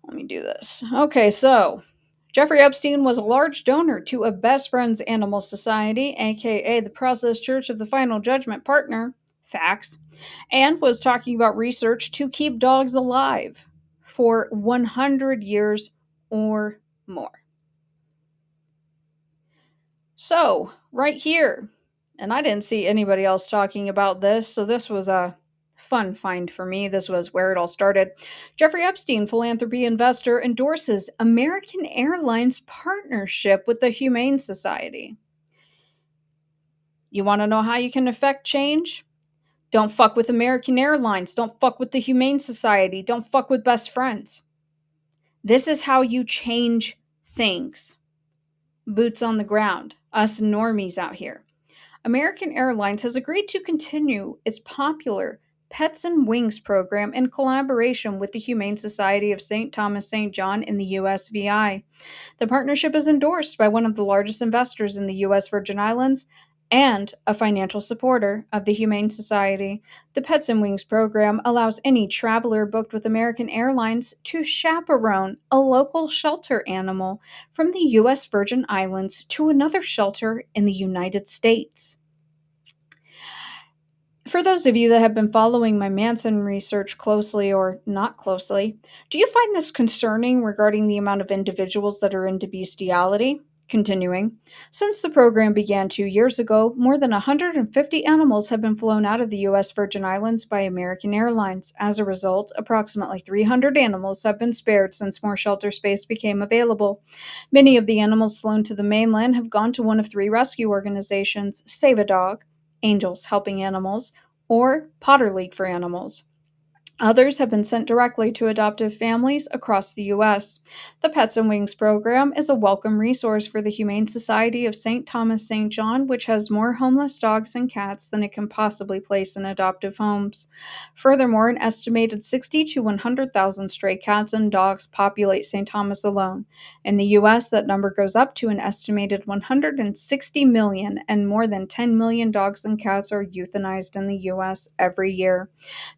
Let me do this. Okay, so Jeffrey Epstein was a large donor to a Best Friends Animal Society, aka the Process Church of the Final Judgment Partner, facts, and was talking about research to keep dogs alive for 100 years or more. So, right here, and I didn't see anybody else talking about this, so this was a fun find for me. This was where it all started. Jeffrey Epstein, philanthropy investor, endorses American Airlines partnership with the Humane Society. You want to know how you can affect change? Don't fuck with American Airlines. Don't fuck with the Humane Society. Don't fuck with best friends. This is how you change things. Boots on the ground. Us normies out here. American Airlines has agreed to continue its popular Pets and Wings program in collaboration with the Humane Society of St. Thomas St. John in the USVI. The partnership is endorsed by one of the largest investors in the U.S. Virgin Islands and a financial supporter of the Humane Society. The Pets and Wings program allows any traveler booked with American Airlines to chaperone a local shelter animal from the U.S. Virgin Islands to another shelter in the United States. For those of you that have been following my Manson research closely or not closely, do you find this concerning regarding the amount of individuals that are into bestiality? Continuing, since the program began 2 years ago, more than 150 animals have been flown out of the U.S. Virgin Islands by American Airlines. As a result, approximately 300 animals have been spared since more shelter space became available. Many of the animals flown to the mainland have gone to one of 3 rescue organizations: Save a Dog, Angels Helping Animals, or Potter League for Animals. Others have been sent directly to adoptive families across the U.S. The Pets and Wings program is a welcome resource for the Humane Society of St. Thomas St. John, which has more homeless dogs and cats than it can possibly place in adoptive homes. Furthermore, an estimated 60 to 100,000 stray cats and dogs populate St. Thomas alone. In the U.S., that number goes up to an estimated 160 million, and more than 10 million dogs and cats are euthanized in the U.S. every year.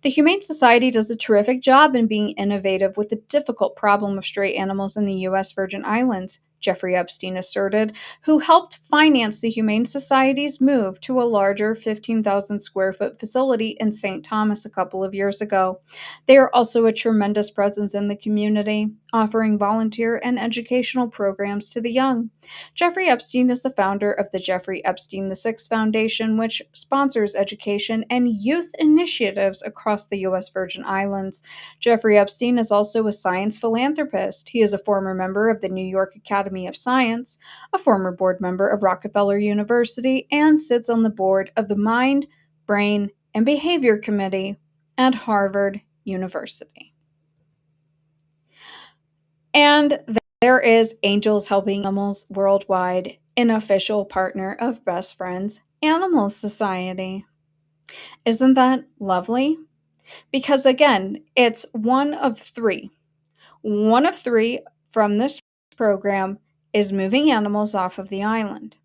The Humane Society does a terrific job in being innovative with the difficult problem of stray animals in the U.S. Virgin Islands, Jeffrey Epstein asserted, who helped finance the Humane Society's move to a larger 15,000 square foot facility in St. Thomas a couple of years ago. They are also a tremendous presence in the community, offering volunteer and educational programs to the young. Jeffrey Epstein is the founder of the Jeffrey Epstein VI Foundation, which sponsors education and youth initiatives across the U.S. Virgin Islands. Jeffrey Epstein is also a science philanthropist. He is a former member of the New York Academy of Science, a former board member of Rockefeller University, and sits on the board of the Mind, Brain, and Behavior Committee at Harvard University. And there is Angels Helping Animals Worldwide, an official partner of Best Friends Animal Society. Isn't that lovely? Because again, it's one of three. One of three from this program is moving animals off of the island.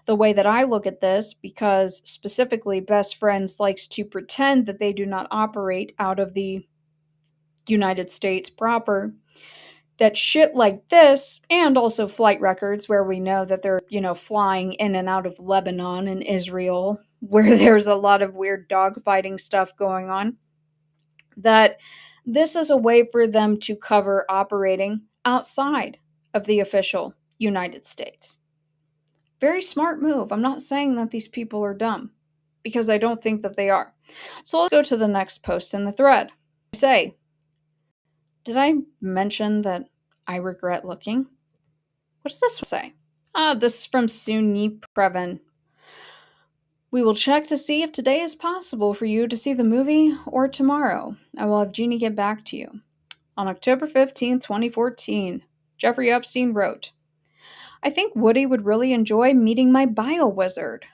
The way that I look at this, because specifically Best Friends likes to pretend that they do not operate out of the United States proper, that shit like this, and also flight records where we know that they're, flying in and out of Lebanon and Israel, where there's a lot of weird dogfighting stuff going on, that this is a way for them to cover operating outside of the official United States. Very smart move. I'm not saying that these people are dumb, because I don't think that they are. So let's go to the next post in the thread. Did I mention that I regret looking? What does this say? This is from Suni Previn. We will check to see if today is possible for you to see the movie or tomorrow. I will have Jeannie get back to you. On October 15, 2014, Jeffrey Epstein wrote, I think Woody would really enjoy meeting my bio-wizard,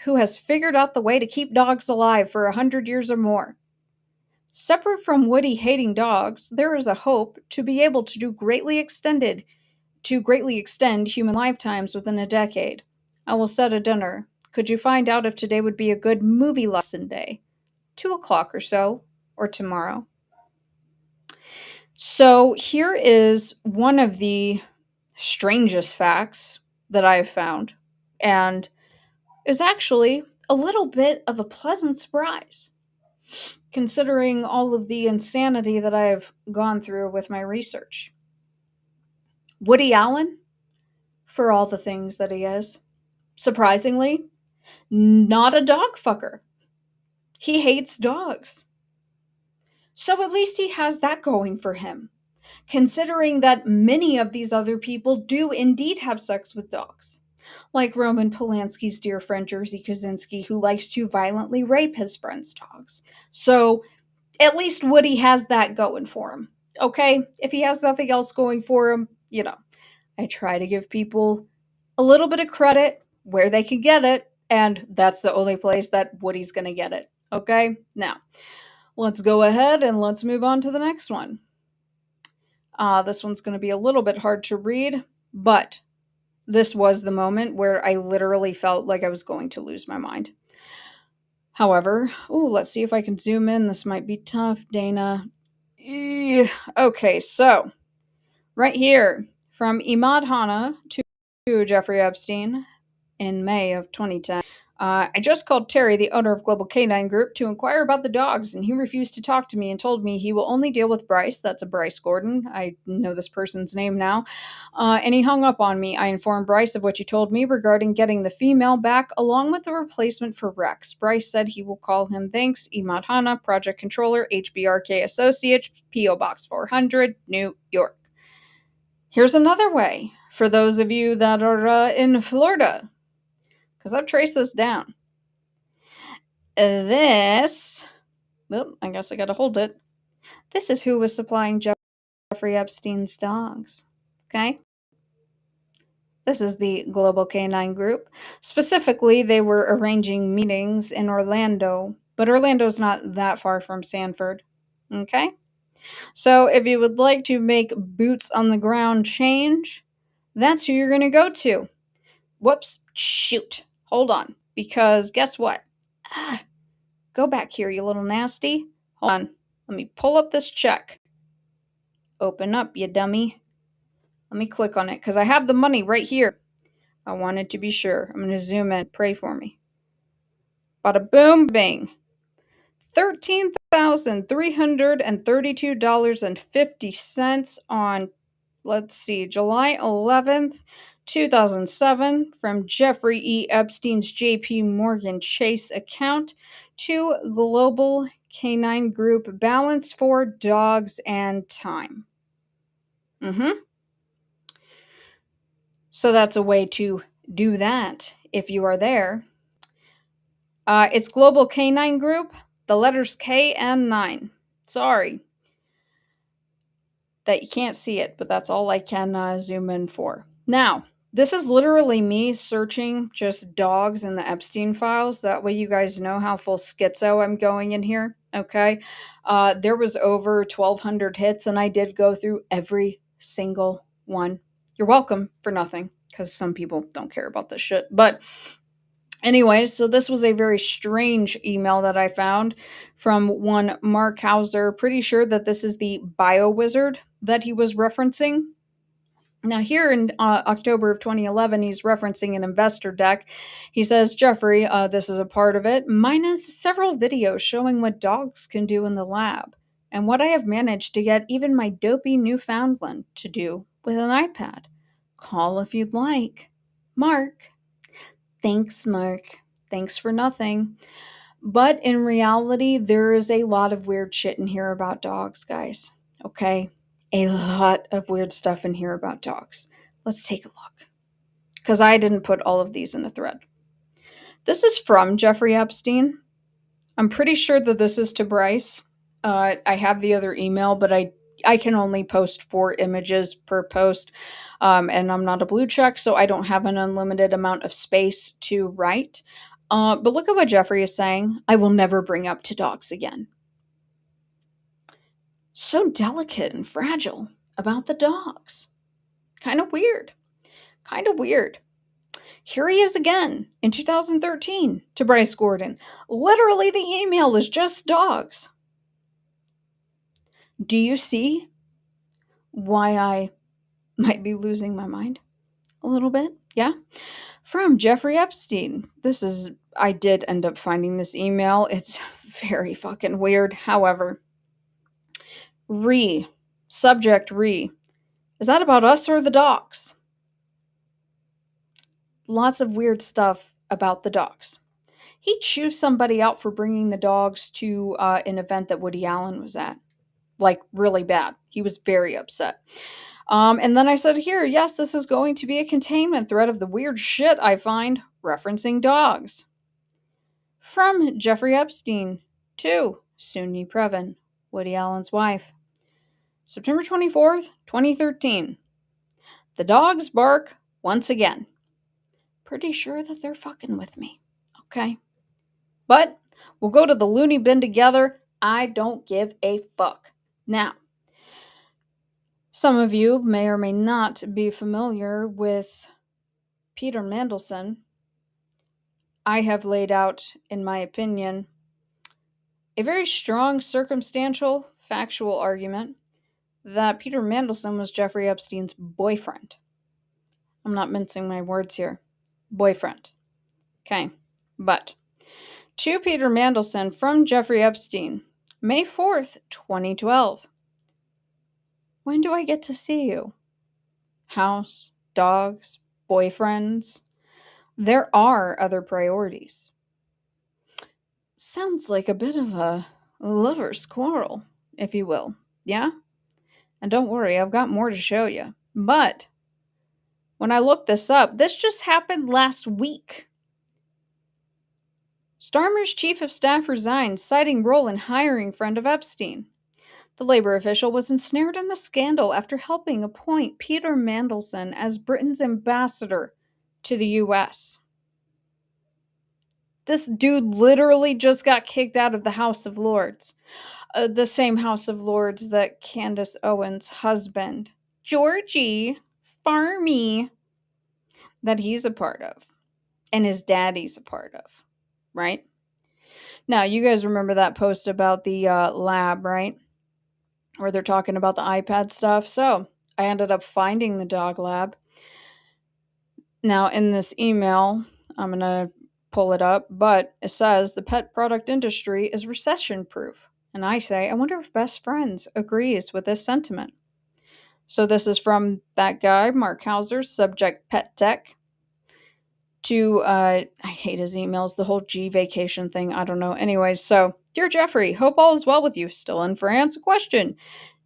who has figured out the way to keep dogs alive for 100 years or more. Separate from Woody hating dogs, there is a hope to be able to greatly extend human lifetimes within a decade. I will set a dinner. Could you find out if today would be a good movie lesson day? 2:00 or so, or tomorrow. So here is one of the strangest facts that I have found, and is actually a little bit of a pleasant surprise, considering all of the insanity that I've gone through with my research. Woody Allen, for all the things that he is, surprisingly, not a dog fucker. He hates dogs. So at least he has that going for him, considering that many of these other people do indeed have sex with dogs. Like Roman Polanski's dear friend Jerzy Kosinski, who likes to violently rape his friends' dogs. So at least Woody has that going for him. Okay? If he has nothing else going for him, I try to give people a little bit of credit where they can get it, and that's the only place that Woody's going to get it. Okay? Now, let's go ahead and let's move on to the next one. This one's going to be a little bit hard to read, but this was the moment where I literally felt like I was going to lose my mind. However, let's see if I can zoom in. This might be tough, Dana. Okay, so right here, from Imad Hanna to Jeffrey Epstein in May of 2010. I just called Terry, the owner of Global Canine Group, to inquire about the dogs, and he refused to talk to me and told me he will only deal with Bryce. That's a Bryce Gordon. I know this person's name now. And he hung up on me. I informed Bryce of what you told me regarding getting the female back, along with a replacement for Rex. Bryce said he will call him. Thanks, Imad Hanna, Project Controller, HBRK Associates, P.O. Box 400, New York. Here's another way for those of you that are in Florida, because I've traced this down. I guess I gotta hold it. This is who was supplying Jeffrey Epstein's dogs. Okay? This is the Global Canine Group. Specifically, they were arranging meetings in Orlando, but Orlando's not that far from Sanford. Okay? So if you would like to make boots on the ground change, that's who you're going to go to. Whoops, shoot. Hold on, because guess what? Go back here, you little nasty. Hold on. Let me pull up this check. Open up, you dummy. Let me click on it, because I have the money right here. I wanted to be sure. I'm going to zoom in. Pray for me. Bada boom, bang. $13,332.50 on, let's see, July 11th, 2007, from Jeffrey E. Epstein's JP Morgan Chase account to Global Canine Group, balance for dogs and time. So that's a way to do that if you are there. It's Global Canine Group, the letters K and 9. Sorry that you can't see it, but that's all I can zoom in for. Now, this is literally me searching just dogs in the Epstein files. That way you guys know how full schizo I'm going in here, okay? There was over 1,200 hits, and I did go through every single one. You're welcome for nothing, because some people don't care about this shit. But anyways, so this was a very strange email that I found from one Mark Hauser. Pretty sure that this is the bio wizard that he was referencing. Now, here in October of 2011, he's referencing an investor deck. He says, Jeffrey, this is a part of it, minus several videos showing what dogs can do in the lab, and what I have managed to get even my dopey Newfoundland to do with an iPad. Call if you'd like. Mark. Thanks, Mark. Thanks for nothing. But in reality, there is a lot of weird shit in here about dogs, guys. Okay? A lot of weird stuff in here about dogs. Let's take a look. Because I didn't put all of these in a thread. This is from Jeffrey Epstein. I'm pretty sure that this is to Bryce. I have the other email, but I can only post 4 images per post. And I'm not a blue check, so I don't have an unlimited amount of space to write. But look at what Jeffrey is saying. I will never bring up to dogs again. So delicate and fragile about the dogs. Kind of weird. Kind of weird. Here he is again in 2013 to Bryce Gordon. Literally, the email is just dogs. Do you see why I might be losing my mind a little bit? Yeah? From Jeffrey Epstein. I did end up finding this email. It's very fucking weird. However, subject is that about us or the dogs? Lots of weird stuff about the dogs. He chews somebody out for bringing the dogs to an event that Woody Allen was at. Like, really bad. He was very upset. And then I said, here, yes, this is going to be a containment thread of the weird shit I find referencing dogs. From Jeffrey Epstein to Sunyi Previn, Woody Allen's wife. September 24th, 2013. The dogs bark once again. Pretty sure that they're fucking with me. Okay? But we'll go to the loony bin together. I don't give a fuck. Now, some of you may or may not be familiar with Peter Mandelson. I have laid out, in my opinion, a very strong circumstantial, factual argument that Peter Mandelson was Jeffrey Epstein's boyfriend. I'm not mincing my words here. Boyfriend. Okay. But to Peter Mandelson from Jeffrey Epstein, May 4th, 2012. When do I get to see you? House, dogs, boyfriends. There are other priorities. Sounds like a bit of a lover's quarrel, if you will. Yeah? And don't worry, I've got more to show you. But when I looked this up, this just happened last week. Starmer's chief of staff resigns, citing role in hiring friend of Epstein. The labor official was ensnared in the scandal after helping appoint Peter Mandelson as Britain's ambassador to the US. This dude literally just got kicked out of the House of Lords. The same House of Lords that Candace Owens' husband, Georgie Farmy, that he's a part of. And his daddy's a part of. Right? Now, you guys remember that post about the lab, right? Where they're talking about the iPad stuff. So, I ended up finding the dog lab. Now, in this email, I'm going to pull it up, but it says the pet product industry is recession proof. And I say, I wonder if Best Friends agrees with this sentiment. So this is from that guy, Mark Hauser, subject pet tech. To, I hate his emails, the whole G vacation thing, I don't know. Anyways, so, Dear Jeffrey, hope all is well with you. Still in France? Question.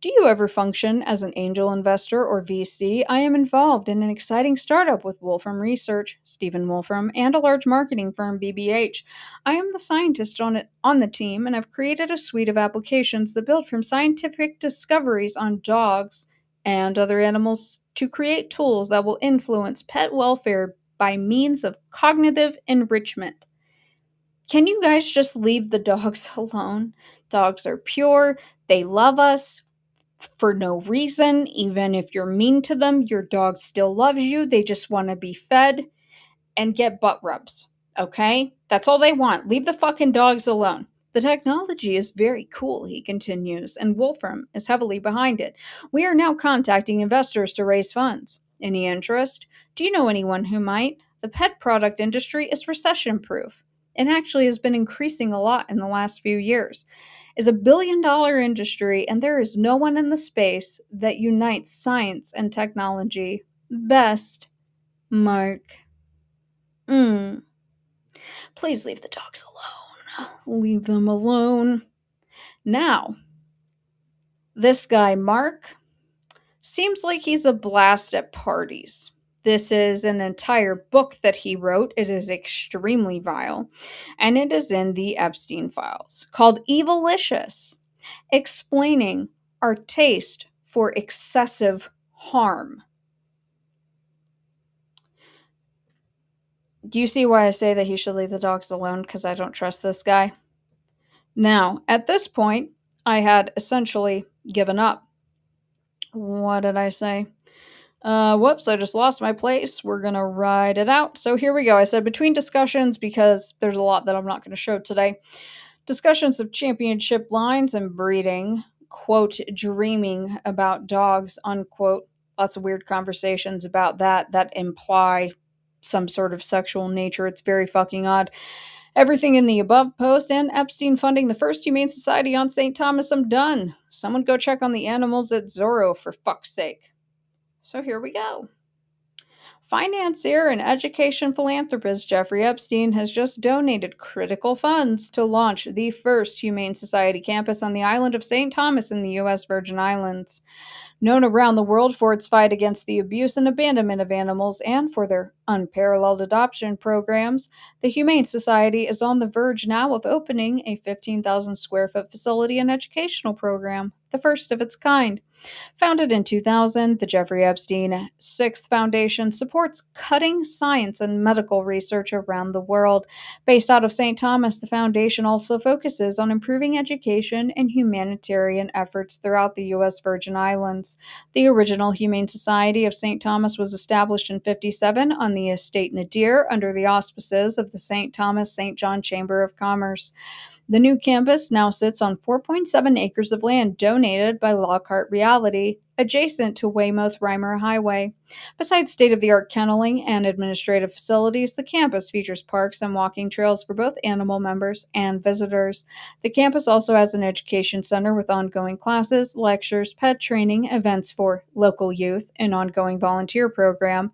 Do you ever function as an angel investor or VC? I am involved in an exciting startup with Wolfram Research, Stephen Wolfram, and a large marketing firm, BBH. I am the scientist on the team, and I've created a suite of applications that build from scientific discoveries on dogs and other animals to create tools that will influence pet welfare by means of cognitive enrichment. Can you guys just leave the dogs alone? Dogs are pure. They love us for no reason. Even if you're mean to them, your dog still loves you. They just want to be fed and get butt rubs. Okay? That's all they want. Leave the fucking dogs alone. The technology is very cool, he continues, and Wolfram is heavily behind it. We are now contacting investors to raise funds. Any interest? Do you know anyone who might? The pet product industry is recession-proof. It actually has been increasing a lot in the last few years. It's a billion-dollar industry, and there is no one in the space that unites science and technology. Best, Mark. Please leave the dogs alone. Leave them alone. Now, this guy, Mark, seems like he's a blast at parties. This is an entire book that he wrote. It is extremely vile, and it is in the Epstein files, called Evilicious, explaining our taste for excessive harm. Do you see why I say that he should leave the dogs alone? Because I don't trust this guy. Now, at this point, I had essentially given up. What did I say? Whoops, I just lost my place. We're gonna ride it out. So here we go. I said between discussions, because there's a lot that I'm not going to show today. Discussions of championship lines and breeding, quote, dreaming about dogs, unquote. Lots of weird conversations about that imply some sort of sexual nature. It's very fucking odd. Everything in the above post and Epstein funding the first humane society on St. Thomas. I'm done. Someone go check on the animals at Zorro, for fuck's sake. So here we go. Financier and education philanthropist Jeffrey Epstein has just donated critical funds to launch the first Humane Society campus on the island of St. Thomas in the U.S. Virgin Islands. Known around the world for its fight against the abuse and abandonment of animals and for their unparalleled adoption programs, the Humane Society is on the verge now of opening a 15,000 square foot facility and educational program, the first of its kind. Founded in 2000, the Jeffrey Epstein Sixth Foundation supports cutting science and medical research around the world. Based out of St. Thomas, the foundation also focuses on improving education and humanitarian efforts throughout the U.S. Virgin Islands. The original Humane Society of St. Thomas was established in 1957 on the estate Nadir under the auspices of the St. Thomas-St. John Chamber of Commerce. The new campus now sits on 4.7 acres of land donated by Lockhart Reality, adjacent to Weymouth-Reimer Highway. Besides state-of-the-art kenneling and administrative facilities, the campus features parks and walking trails for both animal members and visitors. The campus also has an education center with ongoing classes, lectures, pet training, events for local youth, an ongoing volunteer program,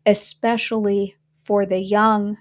especially for the young,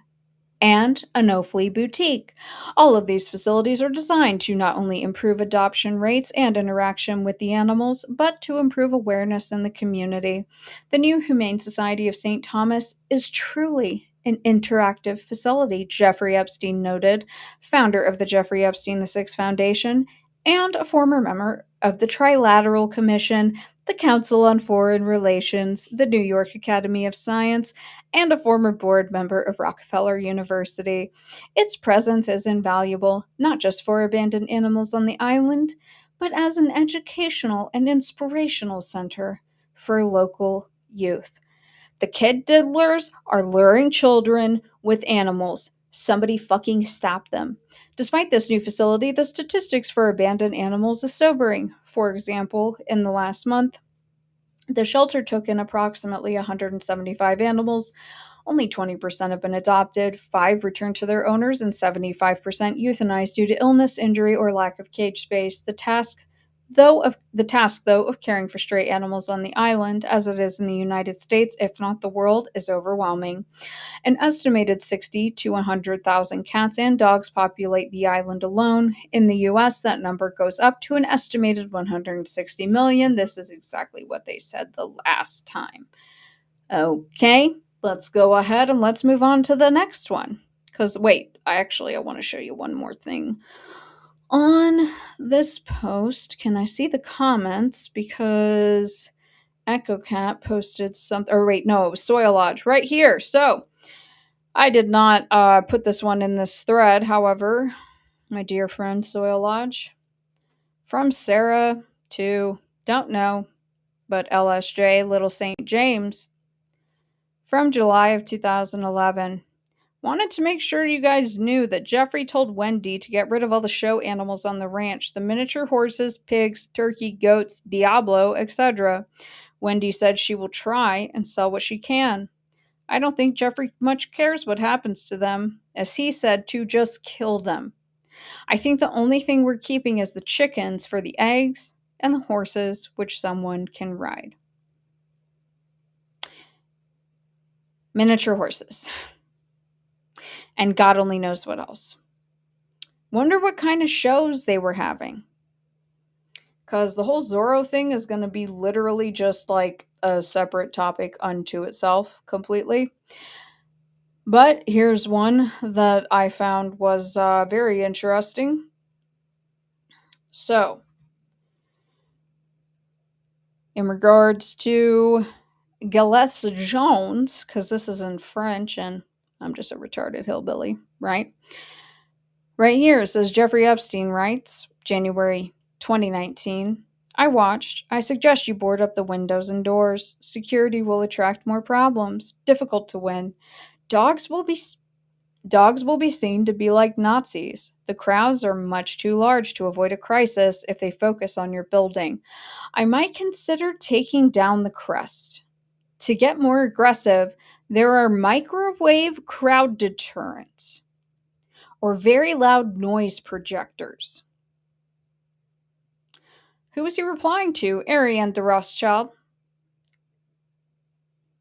and a no-flea boutique. All of these facilities are designed to not only improve adoption rates and interaction with the animals, but to improve awareness in the community. The new Humane Society of St. Thomas is truly an interactive facility, Jeffrey Epstein noted, founder of the Jeffrey Epstein the Sixth Foundation and a former member of the Trilateral Commission, the Council on Foreign Relations, the New York Academy of Science, and a former board member of Rockefeller University. Its presence is invaluable, not just for abandoned animals on the island, but as an educational and inspirational center for local youth. The kid diddlers are luring children with animals. Somebody fucking stop them. Despite this new facility, the statistics for abandoned animals is sobering. For example, in the last month, the shelter took in approximately 175 animals. Only 20% have been adopted, 5 returned to their owners, and 75% euthanized due to illness, injury, or lack of cage space. The task though of caring for stray animals on the island, as it is in the United States, if not the world, is overwhelming. An estimated 60 to 100,000 cats and dogs populate the island alone. In the US, that number goes up to an estimated 160 million. This is exactly what they said the last time. Okay, let's go ahead and let's move on to the next one. Because, wait, I want to show you one more thing. On this post, can I see the comments? Because Echo Cat posted something, or wait, no, it was Soil Lodge right here. So, I did not put this one in this thread. However, my dear friend Soil Lodge, from Sarah to, don't know, but LSJ, Little St. James, from July of 2011. Wanted to make sure you guys knew that Jeffrey told Wendy to get rid of all the show animals on the ranch, the miniature horses, pigs, turkey, goats, Diablo, etc. Wendy said she will try and sell what she can. I don't think Jeffrey much cares what happens to them, as he said to just kill them. I think the only thing we're keeping is the chickens for the eggs and the horses, which someone can ride. Miniature horses. And God only knows what else. Wonder what kind of shows they were having. Because the whole Zorro thing is going to be literally just like a separate topic unto itself completely. But here's one that I found was very interesting. So, in regards to Galeth Jones, because this is in French and I'm just a retarded hillbilly, right? Right here it says Jeffrey Epstein writes, January 2019. I suggest you board up the windows and doors. Security will attract more problems. Difficult to win. Dogs will be seen to be like Nazis. The crowds are much too large to avoid a crisis if they focus on your building. I might consider taking down the crest. To get more aggressive, there are microwave crowd deterrents or very loud noise projectors. Who was he replying to? Ariane de Rothschild.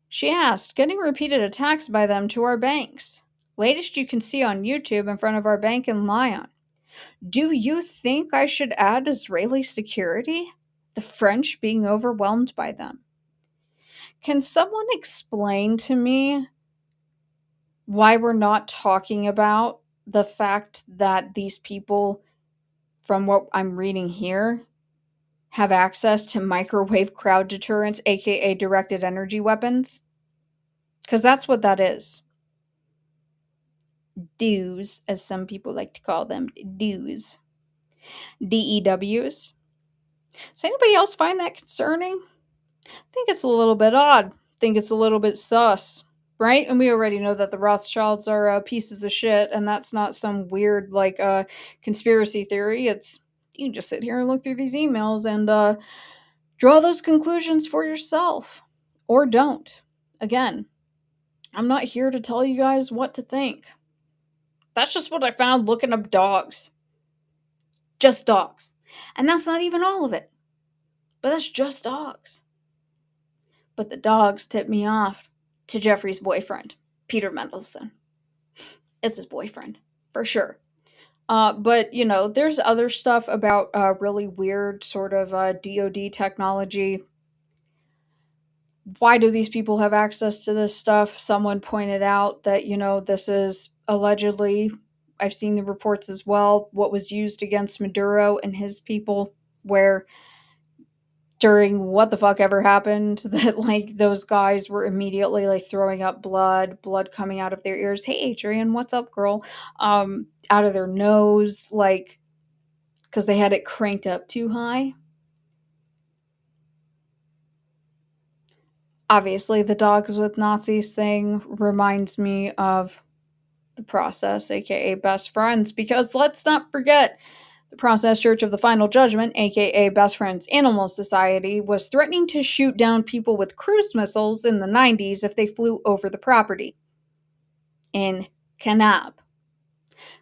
She asked, getting repeated attacks by them to our banks. Latest you can see on YouTube in front of our bank in Lyon. Do you think I should add Israeli security? The French being overwhelmed by them. Can someone explain to me why we're not talking about the fact that these people, from what I'm reading here, have access to microwave crowd deterrents, aka directed energy weapons? Because that's what that is. DEWs, as some people like to call them, DEWs. DEWs. Does anybody else find that concerning? I think it's a little bit odd. I think it's a little bit sus, right? And we already know that the Rothschilds are pieces of shit, and that's not some weird, conspiracy theory. It's, you can just sit here and look through these emails and draw those conclusions for yourself. Or don't. Again, I'm not here to tell you guys what to think. That's just what I found looking up dogs. Just dogs. And that's not even all of it. But that's just dogs. But the dogs tipped me off to Jeffrey's boyfriend, Peter Mendelsohn. It's his boyfriend, for sure. But, there's other stuff about really weird sort of DoD technology. Why do these people have access to this stuff? Someone pointed out that, this is allegedly I've seen the reports as well, what was used against Maduro and his people, where during what the fuck ever happened, that like those guys were immediately like throwing up blood coming out of their ears. Hey Adrian, what's up, girl? Out of their nose, like, because they had it cranked up too high. Obviously, the dogs with Nazis thing reminds me of the Process, aka Best Friends, because let's not forget, the Process Church of the Final Judgment, aka Best Friends Animal Society, was threatening to shoot down people with cruise missiles in the 90s if they flew over the property in Kanab.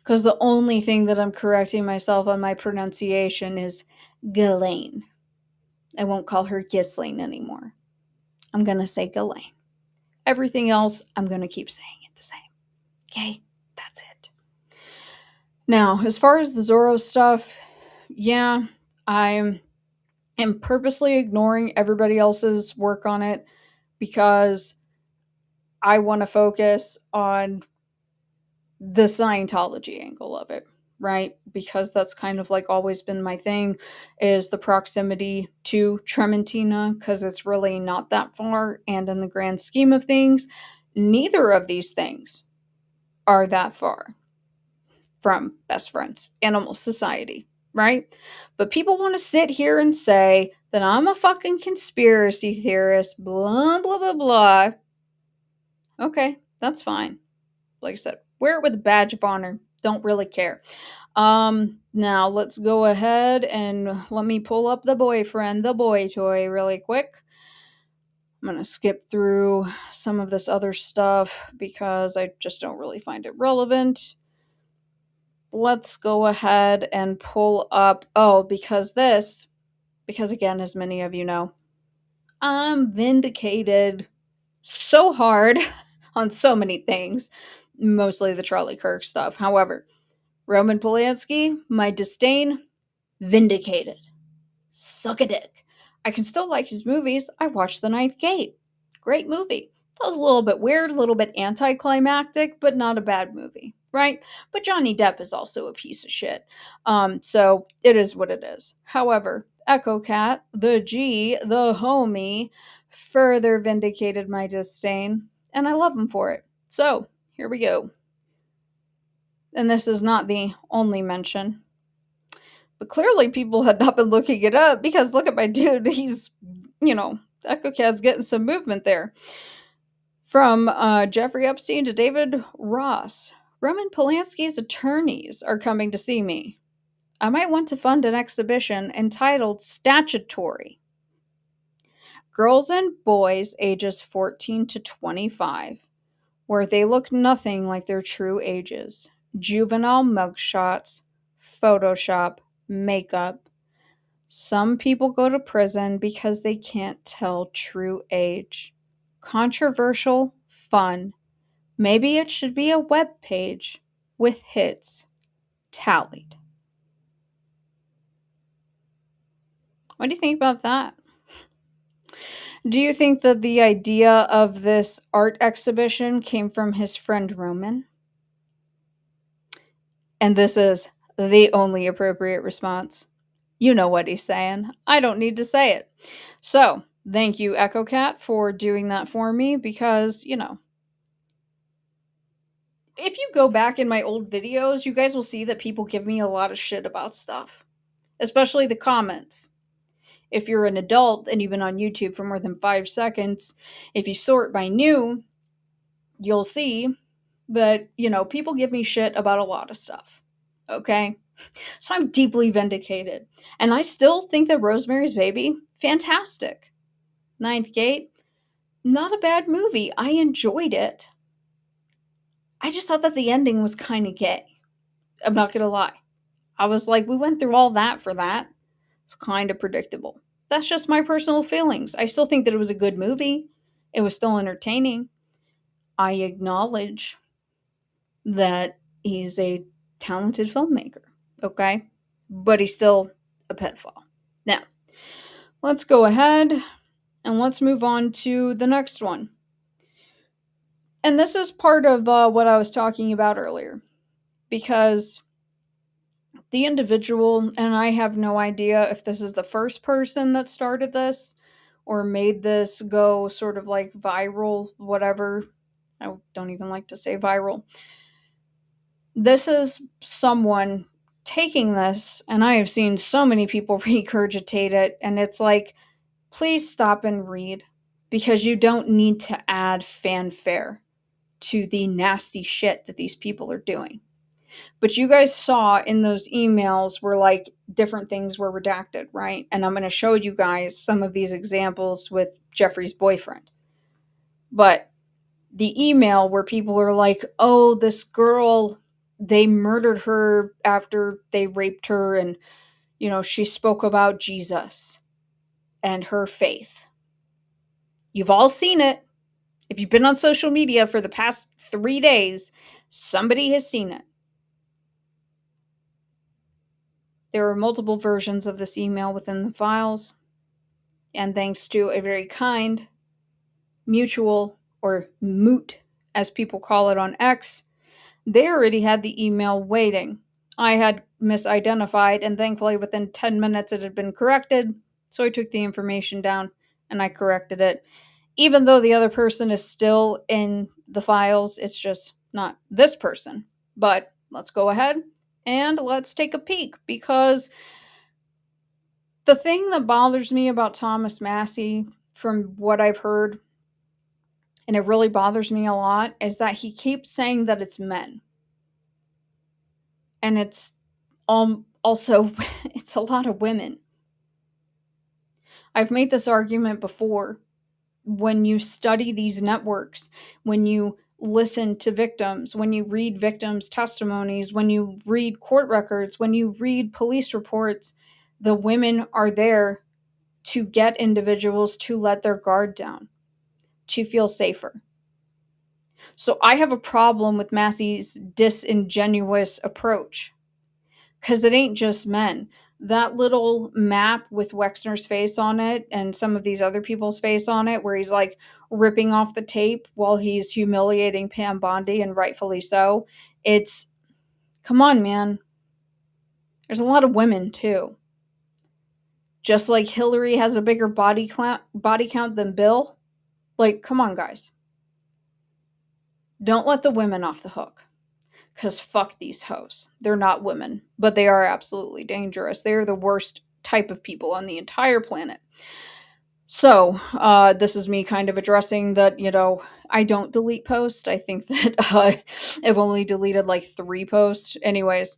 Because the only thing that I'm correcting myself on my pronunciation is Ghislaine. I won't call her Ghislaine anymore. I'm going to say Ghislaine. Everything else, I'm going to keep saying it the same. Okay? That's it. Now, as far as the Zorro stuff, yeah, I am purposely ignoring everybody else's work on it because I want to focus on the Scientology angle of it, right? Because that's kind of like always been my thing, is the proximity to Trementina, because it's really not that far, and in the grand scheme of things, neither of these things are that far from Best Friends Animal Society, right? But people want to sit here and say that I'm a fucking conspiracy theorist, blah, blah, blah, blah. Okay, that's fine. Like I said, wear it with a badge of honor. Don't really care. Now let's go ahead and let me pull up the boyfriend, the boy toy really quick. I'm going to skip through some of this other stuff because I just don't really find it relevant. Let's go ahead and pull up, because again, as many of you know, I'm vindicated so hard on so many things, mostly the Charlie Kirk stuff. However, Roman Polanski, my disdain, vindicated. Suck a dick. I can still like his movies. I watched The Ninth Gate. Great movie. That was a little bit weird, a little bit anticlimactic, but not a bad movie, right? But Johnny Depp is also a piece of shit. So it is what it is. However, Echo Cat, the G, the homie, further vindicated my disdain, and I love him for it. So, here we go. And this is not the only mention. But clearly people had not been looking it up because look at my dude. He's, Echo Cat's getting some movement there. From Jeffrey Epstein to David Ross. Roman Polanski's attorneys are coming to see me. I might want to fund an exhibition entitled Statutory. Girls and boys ages 14 to 25, where they look nothing like their true ages. Juvenile mugshots, Photoshop, makeup. Some people go to prison because they can't tell true age. Controversial, fun. Maybe it should be a web page with hits tallied. What do you think about that? Do you think that the idea of this art exhibition came from his friend Roman? And this is the only appropriate response. You know what he's saying. I don't need to say it. So, thank you, Echo Cat, for doing that for me because, if you go back in my old videos, you guys will see that people give me a lot of shit about stuff, especially the comments. If you're an adult and you've been on YouTube for more than 5 seconds, if you sort by new, you'll see that, people give me shit about a lot of stuff. Okay? So I'm deeply vindicated. And I still think that Rosemary's Baby, fantastic. Ninth Gate, not a bad movie. I enjoyed it. I just thought that the ending was kind of gay. I'm not going to lie. I was like, we went through all that for that. It's kind of predictable. That's just my personal feelings. I still think that it was a good movie. It was still entertaining. I acknowledge that he's a talented filmmaker, okay? But he's still a pedophile. Now, let's go ahead and let's move on to the next one. And this is part of what I was talking about earlier. because the individual, and I have no idea if this is the first person that started this or made this go sort of like viral, whatever. I don't even like to say viral. This is someone taking this, and I have seen so many people regurgitate it, and it's like, please stop and read, because you don't need to add fanfare to the nasty shit that these people are doing. But you guys saw in those emails where like different things were redacted, right? And I'm going to show you guys some of these examples with Jeffrey's boyfriend. But the email where people are like, oh, this girl, they murdered her after they raped her, and, you know, she spoke about Jesus and her faith. You've all seen it. If you've been on social media for the past 3 days, somebody has seen it. There are multiple versions of this email within the files, and thanks to a very kind, mutual, or moot, as people call it on X, they already had the email waiting. I had misidentified, and thankfully within 10 minutes it had been corrected, so I took the information down and I corrected it. Even though the other person is still in the files, it's just not this person. But let's go ahead and let's take a peek, because the thing that bothers me about Thomas Massey, from what I've heard, and it really bothers me a lot, is that he keeps saying that it's men. And it's also, it's a lot of women. I've made this argument before. When you study these networks, when you listen to victims, when you read victims' testimonies, when you read court records, when you read police reports, the women are there to get individuals to let their guard down, to feel safer. So I have a problem with Massey's disingenuous approach, because it ain't just men. That little map with Wexner's face on it and some of these other people's face on it, where he's like ripping off the tape while he's humiliating Pam Bondi, and rightfully so. It's, come on, man. There's a lot of women too. Just like Hillary has a bigger body count than Bill. Like, come on, guys. Don't let the women off the hook. Because fuck these hoes. They're not women, but they are absolutely dangerous. They are the worst type of people on the entire planet. So, this is me kind of addressing that, you know, I don't delete posts. I think that I've only deleted like 3 posts. Anyways,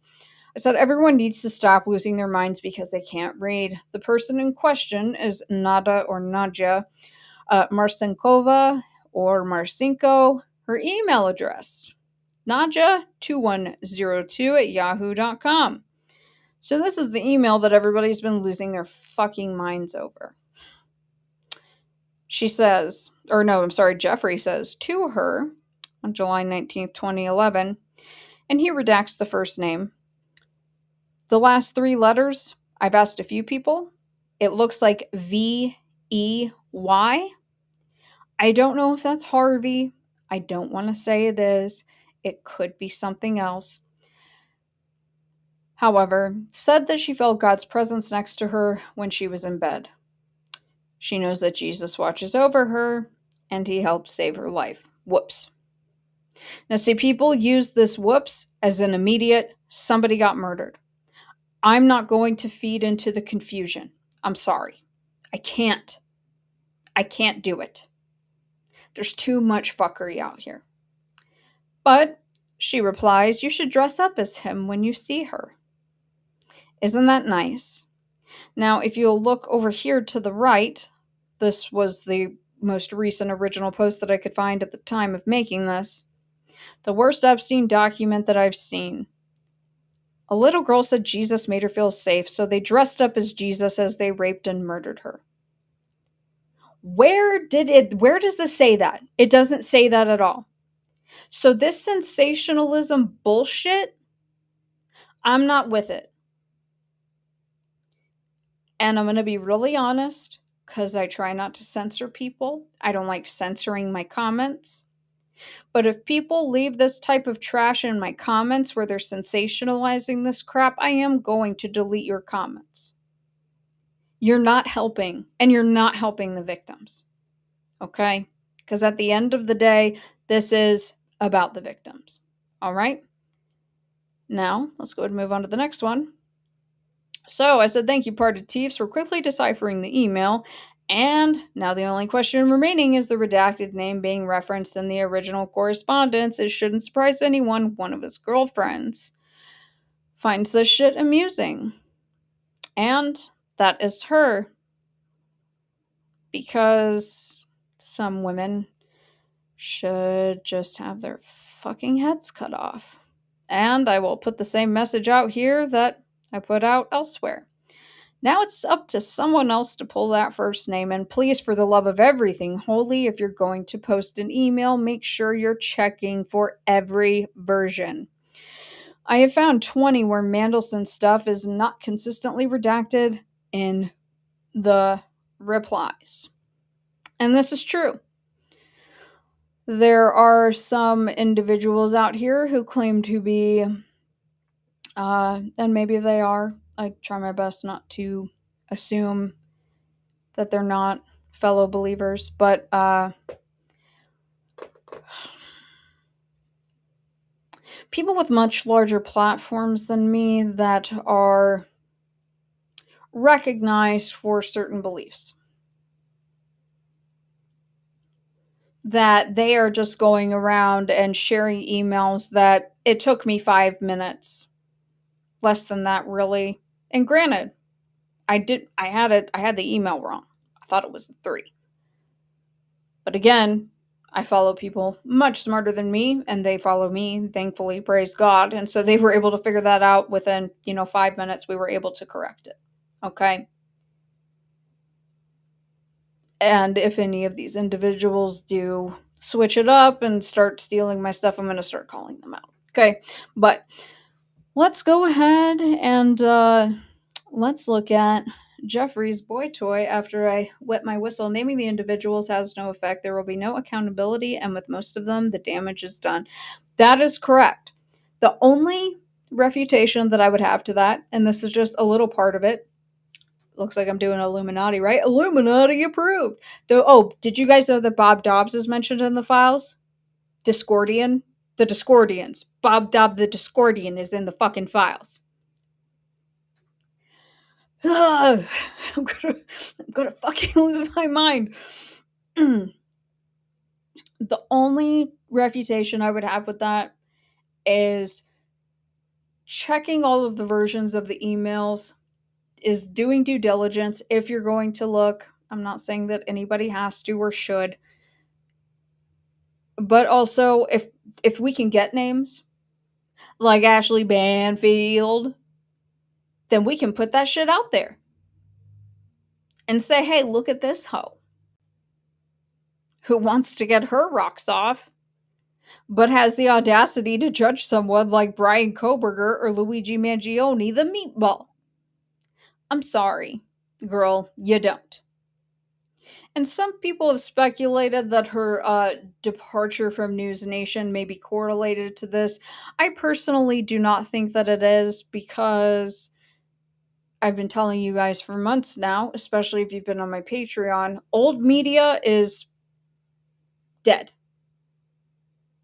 I said everyone needs to stop losing their minds because they can't read. The person in question is Nada or Nadja Marcinkova or Marcinko. Her email address, Nadja2102@yahoo.com. So this is the email that everybody's been losing their fucking minds over. She says, or no, I'm sorry, Jeffrey says to her on July 19th, 2011, and he redacts the first name. The last 3 letters, I've asked a few people. It looks like V-E-Y. I don't know if that's Harvey. I don't want to say it is. It could be something else. However, said that she felt God's presence next to her when she was in bed. She knows that Jesus watches over her, and he helped save her life. Whoops. Now, see, people use this whoops as an immediate, somebody got murdered. I'm not going to feed into the confusion. I'm sorry. I can't. I can't do it. There's too much fuckery out here. But she replies, you should dress up as him when you see her. Isn't that nice? Now, if you'll look over here to the right, this was the most recent original post that I could find at the time of making this. The worst Epstein document that I've seen. A little girl said Jesus made her feel safe, so they dressed up as Jesus as they raped and murdered her. Where does this say that? It doesn't say that at all. So this sensationalism bullshit, I'm not with it. And I'm going to be really honest, because I try not to censor people. I don't like censoring my comments. But if people leave this type of trash in my comments where they're sensationalizing this crap, I am going to delete your comments. You're not helping, and you're not helping the victims. Okay? Because at the end of the day, this is about the victims. All right? Now, let's go ahead and move on to the next one. So, I said thank you, Parted Thieves, for quickly deciphering the email. And now the only question remaining is the redacted name being referenced in the original correspondence. It shouldn't surprise anyone. One of his girlfriends finds this shit amusing. And that is her. Because some women should just have their fucking heads cut off. And I will put the same message out here that I put out elsewhere. Now it's up to someone else to pull that first name, and please, for the love of everything holy, if you're going to post an email, make sure you're checking for every version. I have found 20 where Mandelson stuff is not consistently redacted in the replies. And this is true. There are some individuals out here who claim to be, and maybe they are. I try my best not to assume that they're not fellow believers, but people with much larger platforms than me that are recognized for certain beliefs. That they are just going around and sharing emails that it took me 5 minutes. Less than that, really. And granted, I had the email wrong. I thought it was 3. But again, I follow people much smarter than me, and they follow me, thankfully, praise God. And so they were able to figure that out within, 5 minutes. We were able to correct it. Okay? And if any of these individuals do switch it up and start stealing my stuff, I'm going to start calling them out. Okay? But let's go ahead and let's look at Jeffrey's boy toy. After I wet my whistle, naming the individuals has no effect. There will be no accountability, and with most of them, the damage is done. That is correct. The only refutation that I would have to that, and this is just a little part of it, looks like I'm doing Illuminati, right? Illuminati approved. Did you guys know that Bob Dobbs is mentioned in the files? Discordian? The Discordians. Bob Dobb the Discordian is in the fucking files. I'm gonna fucking lose my mind. The only refutation I would have with that is checking all of the versions of the emails, is doing due diligence if you're going to look. I'm not saying that anybody has to or should. But also, if we can get names like Ashley Banfield, then we can put that shit out there and say, hey, look at this hoe who wants to get her rocks off, but has the audacity to judge someone like Brian Koberger or Luigi Mangione, the meatball. I'm sorry, girl, you don't. And some people have speculated that her departure from News Nation may be correlated to this. I personally do not think that it is, because I've been telling you guys for months now, especially if you've been on my Patreon, old media is dead.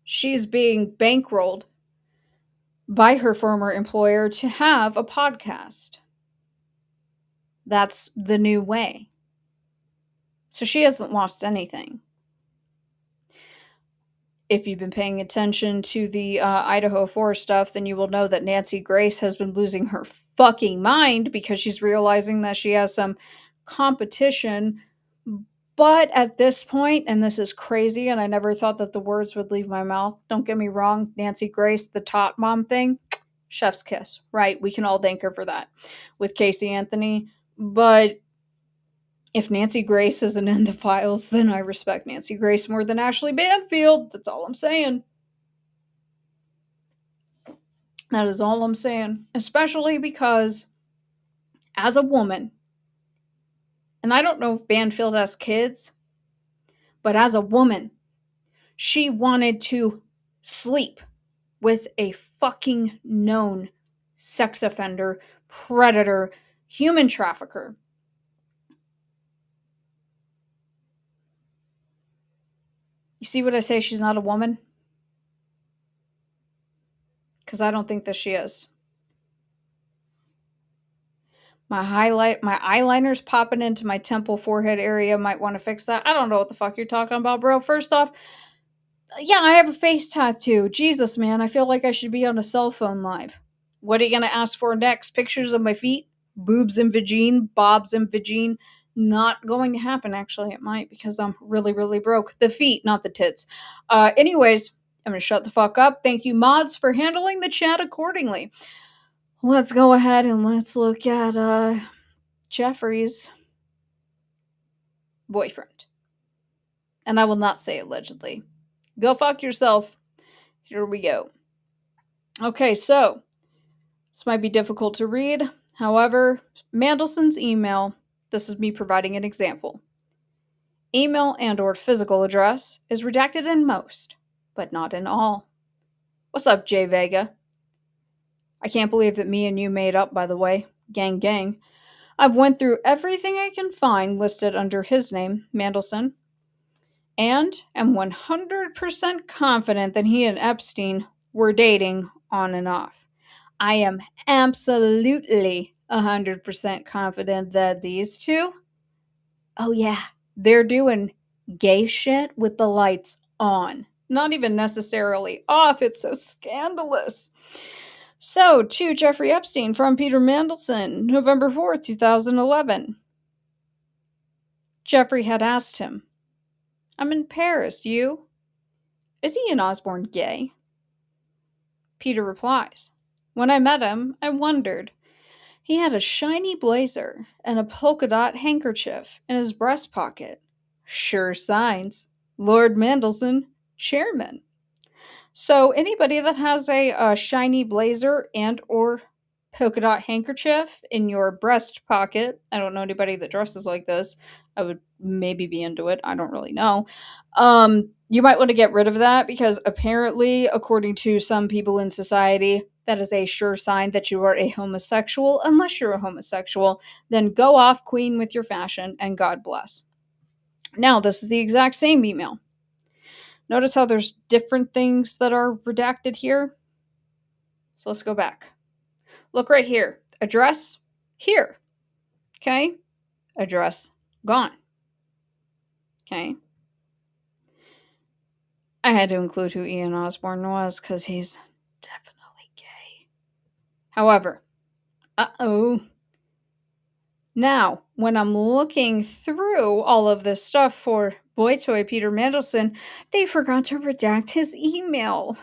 She's being bankrolled by her former employer to have a podcast. That's the new way. So she hasn't lost anything. If you've been paying attention to the Idaho 4 stuff, then you will know that Nancy Grace has been losing her fucking mind because she's realizing that she has some competition. But at this point, and this is crazy, and I never thought that the words would leave my mouth. Don't get me wrong, Nancy Grace, the tot mom thing, chef's kiss, right? We can all thank her for that with Casey Anthony. But if Nancy Grace isn't in the files, then I respect Nancy Grace more than Ashley Banfield. That's all I'm saying. That is all I'm saying. Especially because, as a woman, and I don't know if Banfield has kids, but as a woman, She wanted to sleep with a fucking known sex offender, predator, human trafficker. You see what I say? She's not a woman? Because I don't think that she is. My eyeliner's popping into my temple forehead area. Might want to fix that. I don't know what the fuck you're talking about, bro. First off, yeah, I have a face tattoo. Jesus, man, I feel like I should be on a cell phone live. What are you gonna ask for next? Pictures of my feet? Boobs and vagine? Bobs and vagine? Not going to happen, actually. It might, because I'm really, really broke. The feet, not the tits. Anyways, I'm gonna shut the fuck up. Thank you, mods, for handling the chat accordingly. Let's go ahead and let's look at Jeffrey's boyfriend. And I will not say allegedly. Go fuck yourself. Here we go. Okay, so this might be difficult to read. However, Mandelson's email, this is me providing an example. Email and or physical address is redacted in most, but not in all. What's up, Jay Vega? I can't believe that me and you made up, by the way. Gang gang. I've went through everything I can find listed under his name, Mandelson, and am 100% confident that he and Epstein were dating on and off. I am absolutely 100% confident that these two, oh yeah, they're doing gay shit with the lights on. Not even necessarily off. It's so scandalous. So, to Jeffrey Epstein from Peter Mandelson, November 4th, 2011. Jeffrey had asked him, I'm in Paris, you? Is Ian Osborne gay? Peter replies, when I met him, I wondered. He had a shiny blazer and a polka dot handkerchief in his breast pocket. Sure signs. Lord Mandelson, chairman. So anybody that has a shiny blazer and or polka dot handkerchief in your breast pocket, I don't know anybody that dresses like this. I would maybe be into it. I don't really know. You might want to get rid of that because apparently, according to some people in society, that is a sure sign that you are a homosexual. Unless you're a homosexual, then go off, queen, with your fashion, and God bless. Now, this is the exact same email. Notice how there's different things that are redacted here? So let's go back. Look right here. Address, here. Okay? Address, gone. Okay? I had to include who Ian Osborne was because he's definitely gay. However, now, when I'm looking through all of this stuff for boy toy Peter Mandelson, they forgot to redact his email.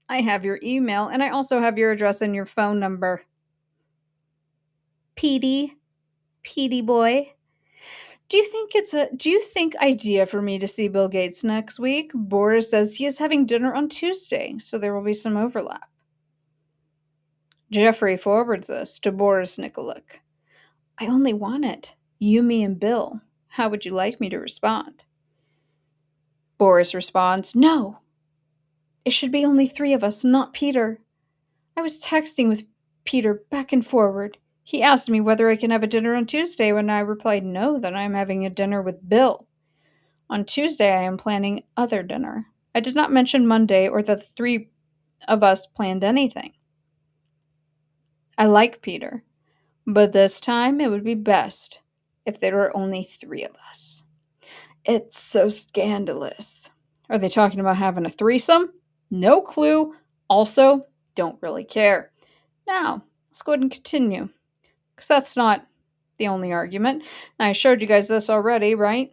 I have your email, and I also have your address and your phone number. Petey boy. Do you think idea for me to see Bill Gates next week? Boris says he is having dinner on Tuesday, so there will be some overlap. Jeffrey forwards this to Boris Nikolic. I only want it. You, me, and Bill. How would you like me to respond? Boris responds, no. It should be only 3 of us, not Peter. I was texting with Peter back and forward. He asked me whether I can have a dinner on Tuesday. When I replied no, then I am having a dinner with Bill. On Tuesday, I am planning other dinner. I did not mention Monday or that the 3 of us planned anything. I like Peter. But this time, it would be best if there were only 3 of us. It's so scandalous. Are they talking about having a threesome? No clue. Also, don't really care. Now, let's go ahead and continue. Because that's not the only argument. And I showed you guys this already, right?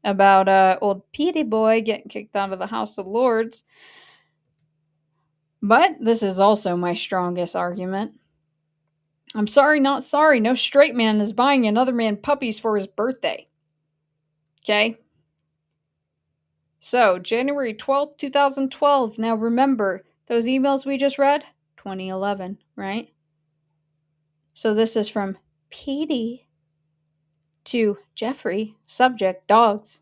About old Petey boy getting kicked out of the House of Lords. But this is also my strongest argument. I'm sorry, not sorry. No straight man is buying another man puppies for his birthday. Okay? So, January 12th, 2012. Now remember, those emails we just read? 2011, right? So this is from Petey to Jeffrey. Subject, dogs.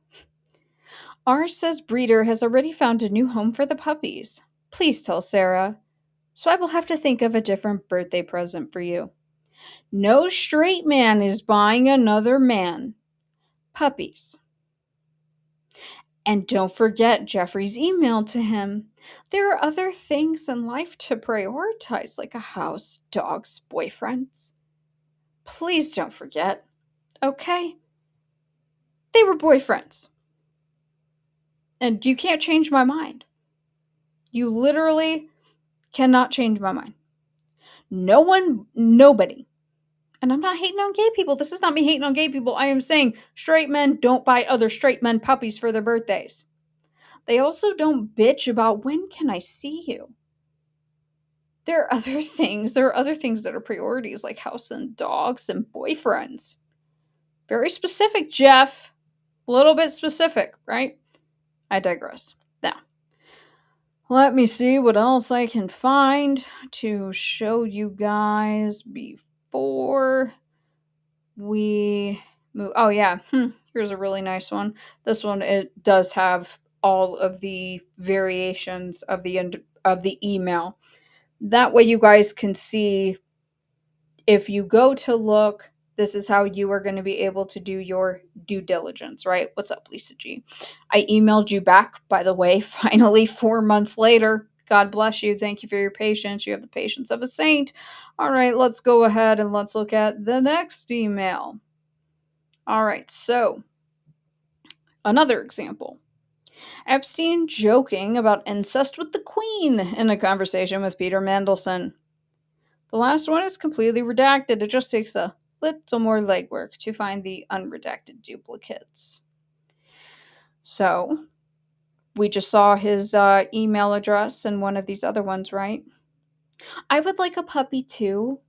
R says breeder has already found a new home for the puppies. Please tell Sarah. So I will have to think of a different birthday present for you. No straight man is buying another man. Puppies. And don't forget Jeffrey's email to him. There are other things in life to prioritize, like a house, dogs, boyfriends. Please don't forget, okay? They were boyfriends. And you can't change my mind. You literally cannot change my mind. Nobody. And I'm not hating on gay people. This is not me hating on gay people. I am saying straight men don't buy other straight men puppies for their birthdays. They also don't bitch about when can I see you. There are other things. There are other things that are priorities, like house and dogs and boyfriends. Very specific, Jeff. A little bit specific, right? I digress. Now, let me see what else I can find to show you guys before we move. Oh, yeah. Here's a really nice one. This one, it does have all of the variations of the email. That way you guys can see, if you go to look, this is how you are going to be able to do your due diligence, right? What's up, Lisa G? I emailed you back, by the way, finally 4 months later. God bless you. Thank you for your patience. You have the patience of a saint. All right, let's go ahead and let's look at the next email. All right, so another example. Epstein joking about incest with the Queen in a conversation with Peter Mandelson. The last one is completely redacted. It just takes a little more legwork to find the unredacted duplicates. So, we just saw his email address and one of these other ones, right? I would like a puppy too.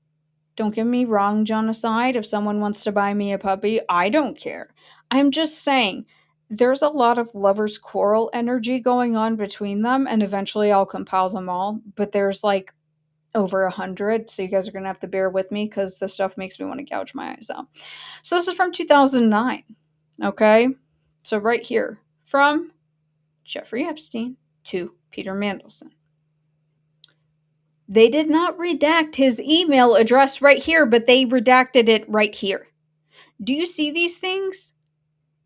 Don't get me wrong, Genocide. If someone wants to buy me a puppy, I don't care. I'm just saying, there's a lot of lovers' quarrel energy going on between them, and eventually I'll compile them all. But there's like over 100, so you guys are going to have to bear with me because this stuff makes me want to gouge my eyes out. So this is from 2009, okay? So right here, from Jeffrey Epstein to Peter Mandelson. They did not redact his email address right here, but they redacted it right here. Do you see these things?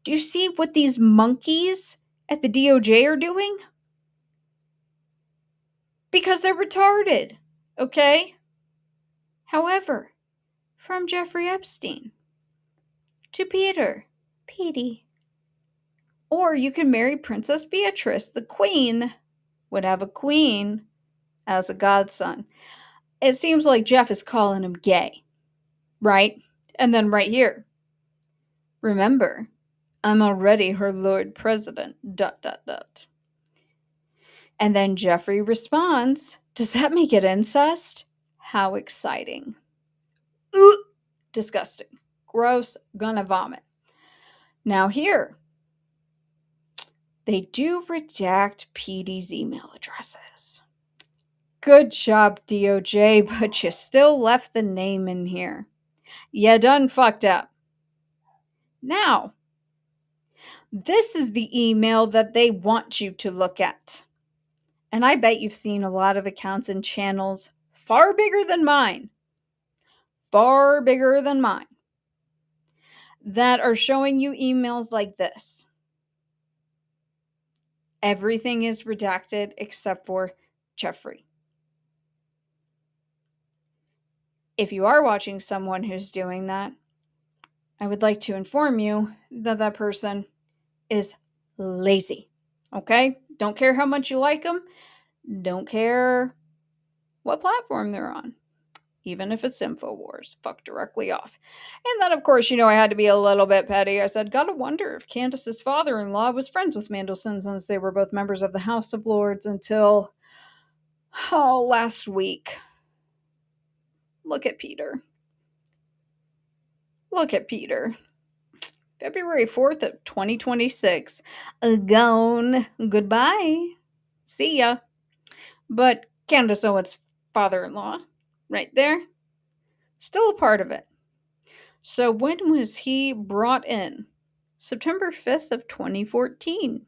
Do you see what these monkeys at the DOJ are doing? Because they're retarded, okay? However, from Jeffrey Epstein to Peter, Petey. Or you can marry Princess Beatrice. The Queen would have a queen as a godson. It seems like Jeff is calling him gay, right? And then right here, remember, I'm already her Lord President, ... And then Jeffrey responds, does that make it incest? How exciting. Ooh, disgusting. Gross, gonna vomit. Now here, they do redact Petey's email addresses. Good job, DOJ, but you still left the name in here. You done fucked up. Now, this is the email that they want you to look at. And I bet you've seen a lot of accounts and channels far bigger than mine. Far bigger than mine. That are showing you emails like this. Everything is redacted except for Jeffrey. If you are watching someone who's doing that, I would like to inform you that that person is lazy. Okay? Don't care how much you like them. Don't care what platform they're on. Even if it's InfoWars. Fuck directly off. And then, of course, I had to be a little bit petty. I said, gotta wonder if Candace's father-in-law was friends with Mandelson since they were both members of the House of Lords until, last week. Look at Peter. Look at Peter. February 4th of 2026. Gone. Goodbye. See ya. But Candace Owens' father-in-law, right there, still a part of it. So when was he brought in? September 5th of 2014.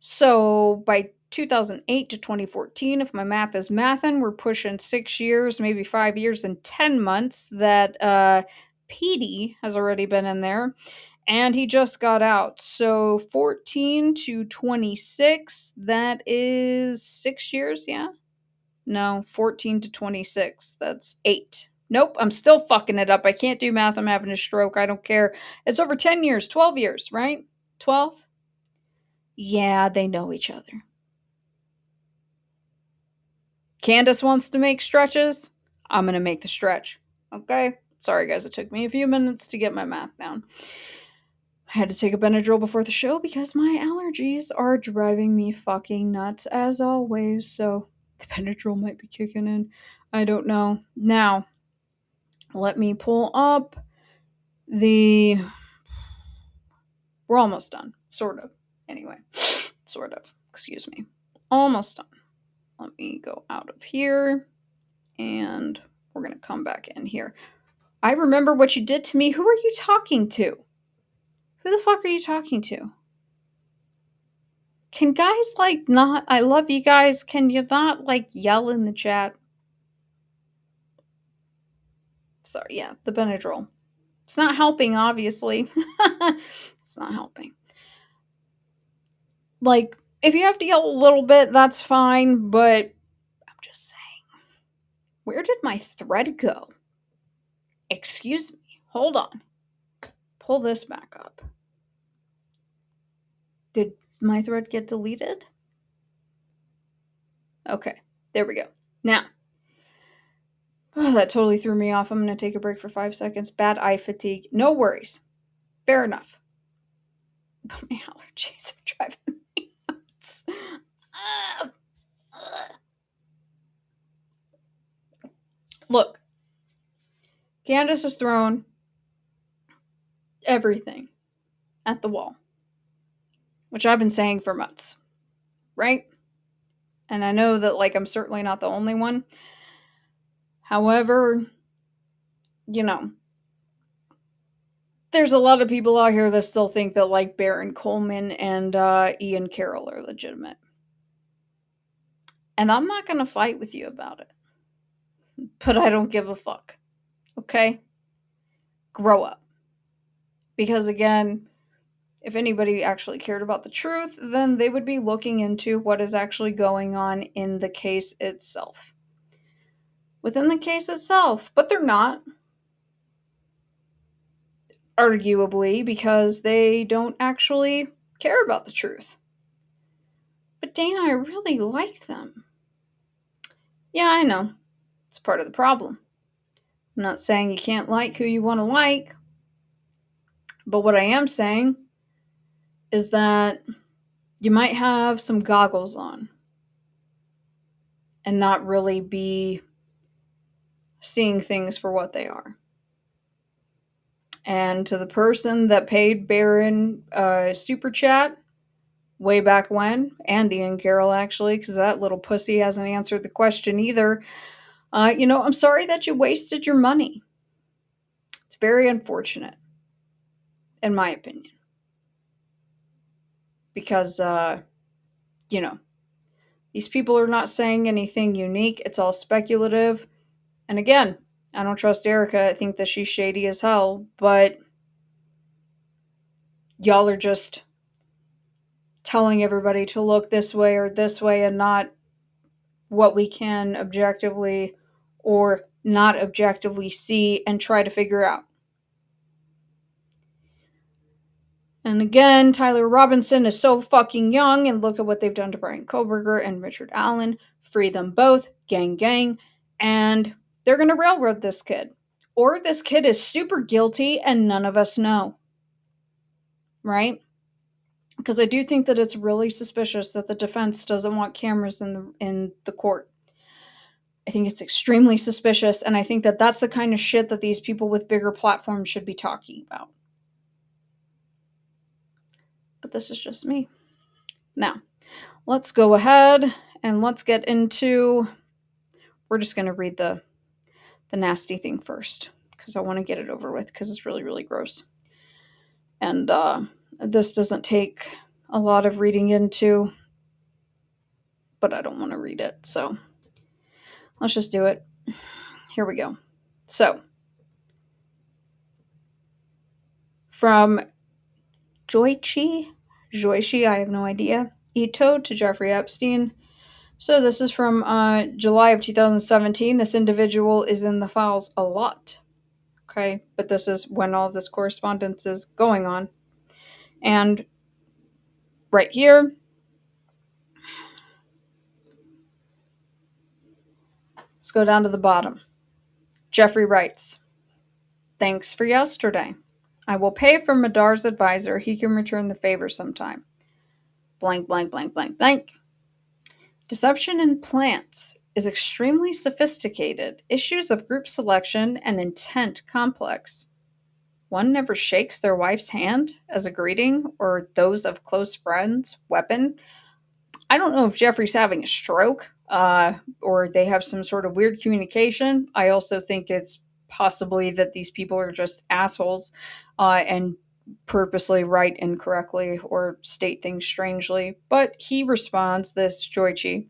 So by 2008 to 2014, if my math is mathin', we're pushing 6 years, maybe 5 years and 10 months that Petey has already been in there. And he just got out. So 14 to 26, that is 6 years, yeah? No, 14 to 26, that's 8. Nope, I'm still fucking it up. I can't do math. I'm having a stroke. I don't care. It's over 10 years, 12 years, right? 12? Yeah, they know each other. Candace wants to make stretches. I'm going to make the stretch. Okay? Sorry, guys. It took me a few minutes to get my math down. I had to take a Benadryl before the show because my allergies are driving me fucking nuts, as always. So the Benadryl might be kicking in. I don't know. Now, let me pull up the... We're almost done. Sort of. Anyway. Sort of. Excuse me. Almost done. Let me go out of here. And we're going to come back in here. I remember what you did to me. Who are you talking to? Who the fuck are you talking to? Can guys, like, not... I love you guys. Can you not, like, yell in the chat? Sorry, yeah, the Benadryl. It's not helping, obviously. It's not helping. Like, if you have to yell a little bit, that's fine, but I'm just saying. Where did my thread go? Excuse me. Hold on. Pull this back up. Did my thread get deleted? Okay, there we go. Now, oh, that totally threw me off. I'm going to take a break for 5 seconds. Bad eye fatigue. No worries. Fair enough. But my allergies are driving me nuts. Look, Candace has thrown everything at the wall, which I've been saying for months, right? And I know that, like, I'm certainly not the only one. However, you know, there's a lot of people out here that still think that, like, Baron Coleman and Ian Carroll are legitimate. And I'm not going to fight with you about it. But I don't give a fuck. Okay? Grow up. Because, again, if anybody actually cared about the truth, then they would be looking into what is actually going on in the case itself. Within the case itself. But they're not. Arguably, because they don't actually care about the truth. But Dana, I really like them. Yeah, I know. It's part of the problem. I'm not saying you can't like who you want to like. But what I am saying is that you might have some goggles on and not really be seeing things for what they are. And to the person that paid Baron super chat way back when, and Ian Carroll actually, because that little pussy hasn't answered the question either, I'm sorry that you wasted your money. It's very unfortunate, in my opinion. Because, these people are not saying anything unique. It's all speculative. And again, I don't trust Erica. I think that she's shady as hell. But y'all are just telling everybody to look this way or this way and not what we can objectively or not objectively see and try to figure out. And again, Tyler Robinson is so fucking young, and look at what they've done to Brian Koberger and Richard Allen. Free them both. Gang, gang. And they're going to railroad this kid. Or this kid is super guilty and none of us know. Right? Because I do think that it's really suspicious that the defense doesn't want cameras in the court. I think it's extremely suspicious, and I think that that's the kind of shit that these people with bigger platforms should be talking about. But this is just me. Now, let's go ahead and let's get into... We're just going to read the nasty thing first, because I want to get it over with, because it's really, really gross. And this doesn't take a lot of reading into, but I don't want to read it, so let's just do it. Here we go. So, from Joichi, I have no idea, Ito to Jeffrey Epstein. So this is from July of 2017. This individual is in the files a lot. Okay, but this is when all of this correspondence is going on. And right here, let's go down to the bottom. Jeffrey writes, "Thanks for yesterday. I will pay for Madar's advisor. He can return the favor sometime. Blank, blank, blank, blank, blank. Deception in plants is extremely sophisticated. Issues of group selection and intent complex. One never shakes their wife's hand as a greeting or those of close friends. Weapon. I don't know if Jeffrey's having a stroke or they have some sort of weird communication. I also think it's possibly that these people are just assholes and purposely write incorrectly or state things strangely. But he responds, this Joichi,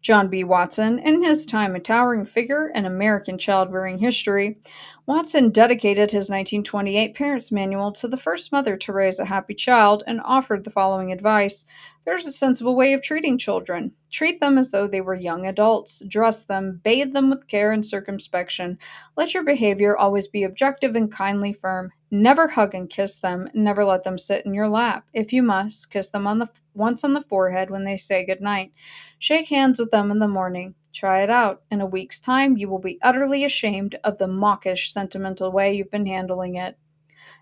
John B. Watson, in his time a towering figure in American childbearing history, Watson dedicated his 1928 Parents' Manual to the first mother to raise a happy child and offered the following advice. There's a sensible way of treating children. Treat them as though they were young adults. Dress them, bathe them with care and circumspection. Let your behavior always be objective and kindly firm. Never hug and kiss them. Never let them sit in your lap. If you must, kiss them once on the forehead when they say goodnight. Shake hands with them in the morning. Try it out. In a week's time, you will be utterly ashamed of the mawkish, sentimental way you've been handling it."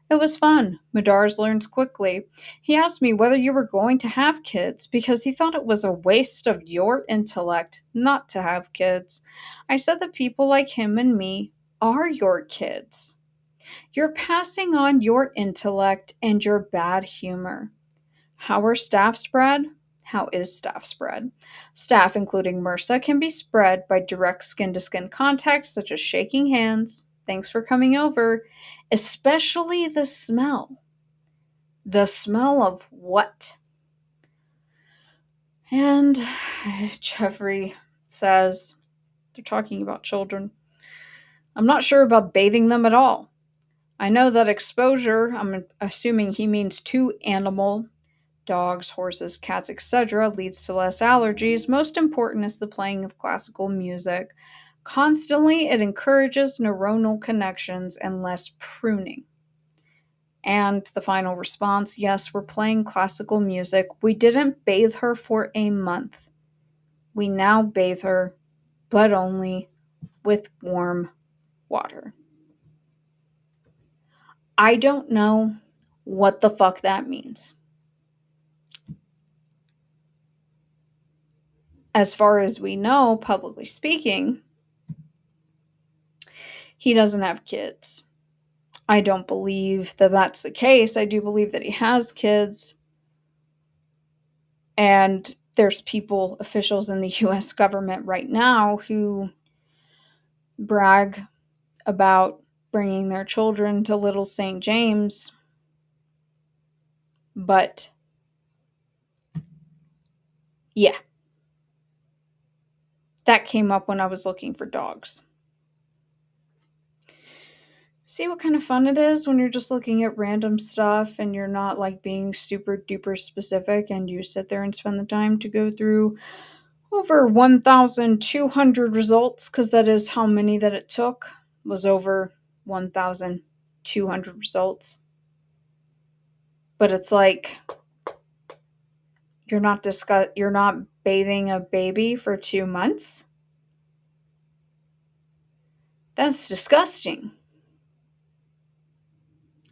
It was fun. Madars learns quickly. He asked me whether you were going to have kids because he thought it was a waste of your intellect not to have kids. I said that people like him and me are your kids. You're passing on your intellect and your bad humor. How are staff spread? How is staff spread? Staff, including MRSA, can be spread by direct skin-to-skin contact, such as shaking hands. Thanks for coming over. Especially the smell. The smell of what? And Jeffrey says, they're talking about children. "I'm not sure about bathing them at all. I know that exposure, I'm assuming he means to animal, dogs, horses, cats, etc., leads to less allergies. Most important is the playing of classical music. Constantly, it encourages neuronal connections and less pruning." And the final response, "Yes, we're playing classical music. We didn't bathe her for a month. We now bathe her, but only with warm water." I don't know what the fuck that means. As far as we know, publicly speaking, he doesn't have kids. I don't believe that that's the case. I do believe that he has kids. And there's people, officials in the US government right now who brag about bringing their children to Little St. James. But, yeah. That came up when I was looking for dogs. See what kind of fun it is when you're just looking at random stuff and you're not like being super duper specific and you sit there and spend the time to go through over 1,200 results, because that is how many that it took, was over 1,200 results. But it's like you're not bathing a baby for 2 months? That's disgusting.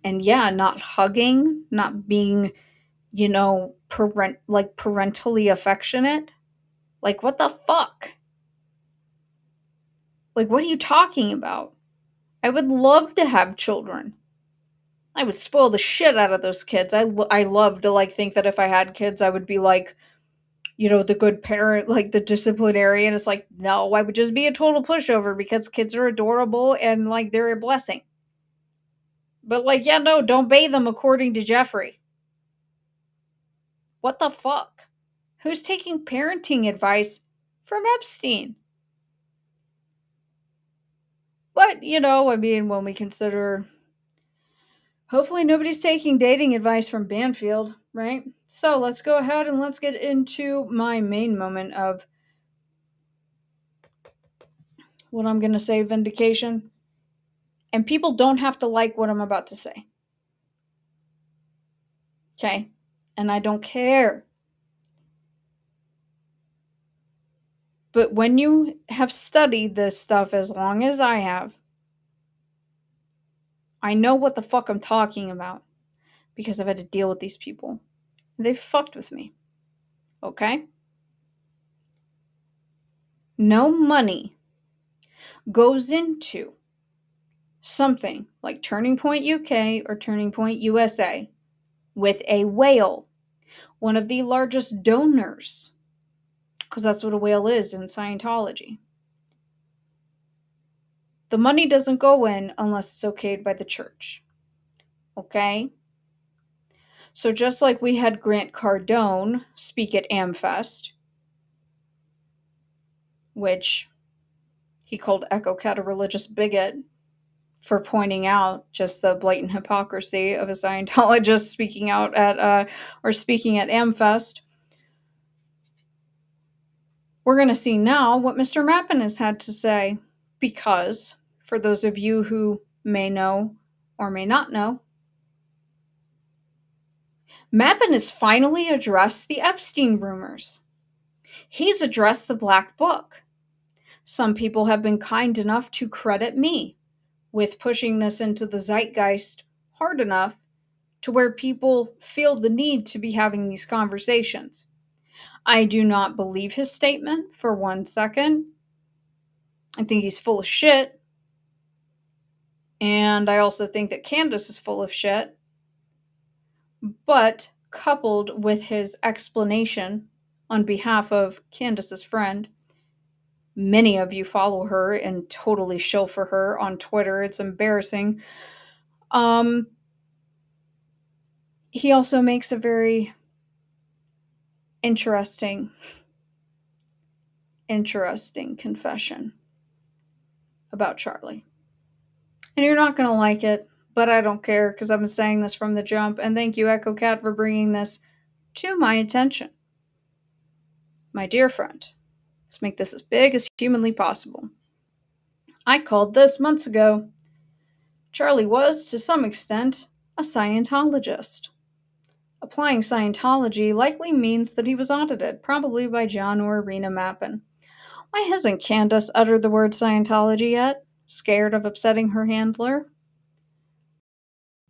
And yeah, not hugging, not being, parentally affectionate. Like, what the fuck? Like, what are you talking about? I would love to have children. I would spoil the shit out of those kids. I love to, think that if I had kids, I would be, the good parent, the disciplinarian. It's like, no, I would just be a total pushover because kids are adorable and, they're a blessing. But, no, don't bathe them according to Jeffrey. What the fuck? Who's taking parenting advice from Epstein? But, you know, I mean, when we consider, hopefully nobody's taking dating advice from Banfield, right? So let's go ahead and let's get into my main moment of what I'm going to say, vindication. And people don't have to like what I'm about to say. Okay? And I don't care. But when you have studied this stuff as long as I have, I know what the fuck I'm talking about because I've had to deal with these people. They've fucked with me. Okay? No money goes into something like Turning Point UK or Turning Point USA with a whale, one of the largest donors, because that's what a whale is in Scientology. The money doesn't go in unless it's okayed by the church. Okay? So just like we had Grant Cardone speak at AmFest, which he called Echo Cat a religious bigot for pointing out just the blatant hypocrisy of a Scientologist speaking out at speaking at AmFest. We're going to see now what Mr. Mappin has had to say, because for those of you who may know or may not know, Mappin has finally addressed the Epstein rumors. He's addressed the Black Book. Some people have been kind enough to credit me with pushing this into the zeitgeist hard enough to where people feel the need to be having these conversations. I do not believe his statement for 1 second. I think he's full of shit. And I also think that Candace is full of shit. But coupled with his explanation on behalf of Candace's friend, many of you follow her and totally shill for her on Twitter. It's embarrassing. He also makes a very interesting confession about Charlie. And you're not going to like it, but I don't care because I've been saying this from the jump. And thank you, Echo Cat, for bringing this to my attention. My dear friend, let's make this as big as humanly possible. I called this months ago. Charlie was, to some extent, a Scientologist. Applying Scientology likely means that he was audited, probably by John or Irina Mappin. Why hasn't Candace uttered the word Scientology yet? Scared of upsetting her handler?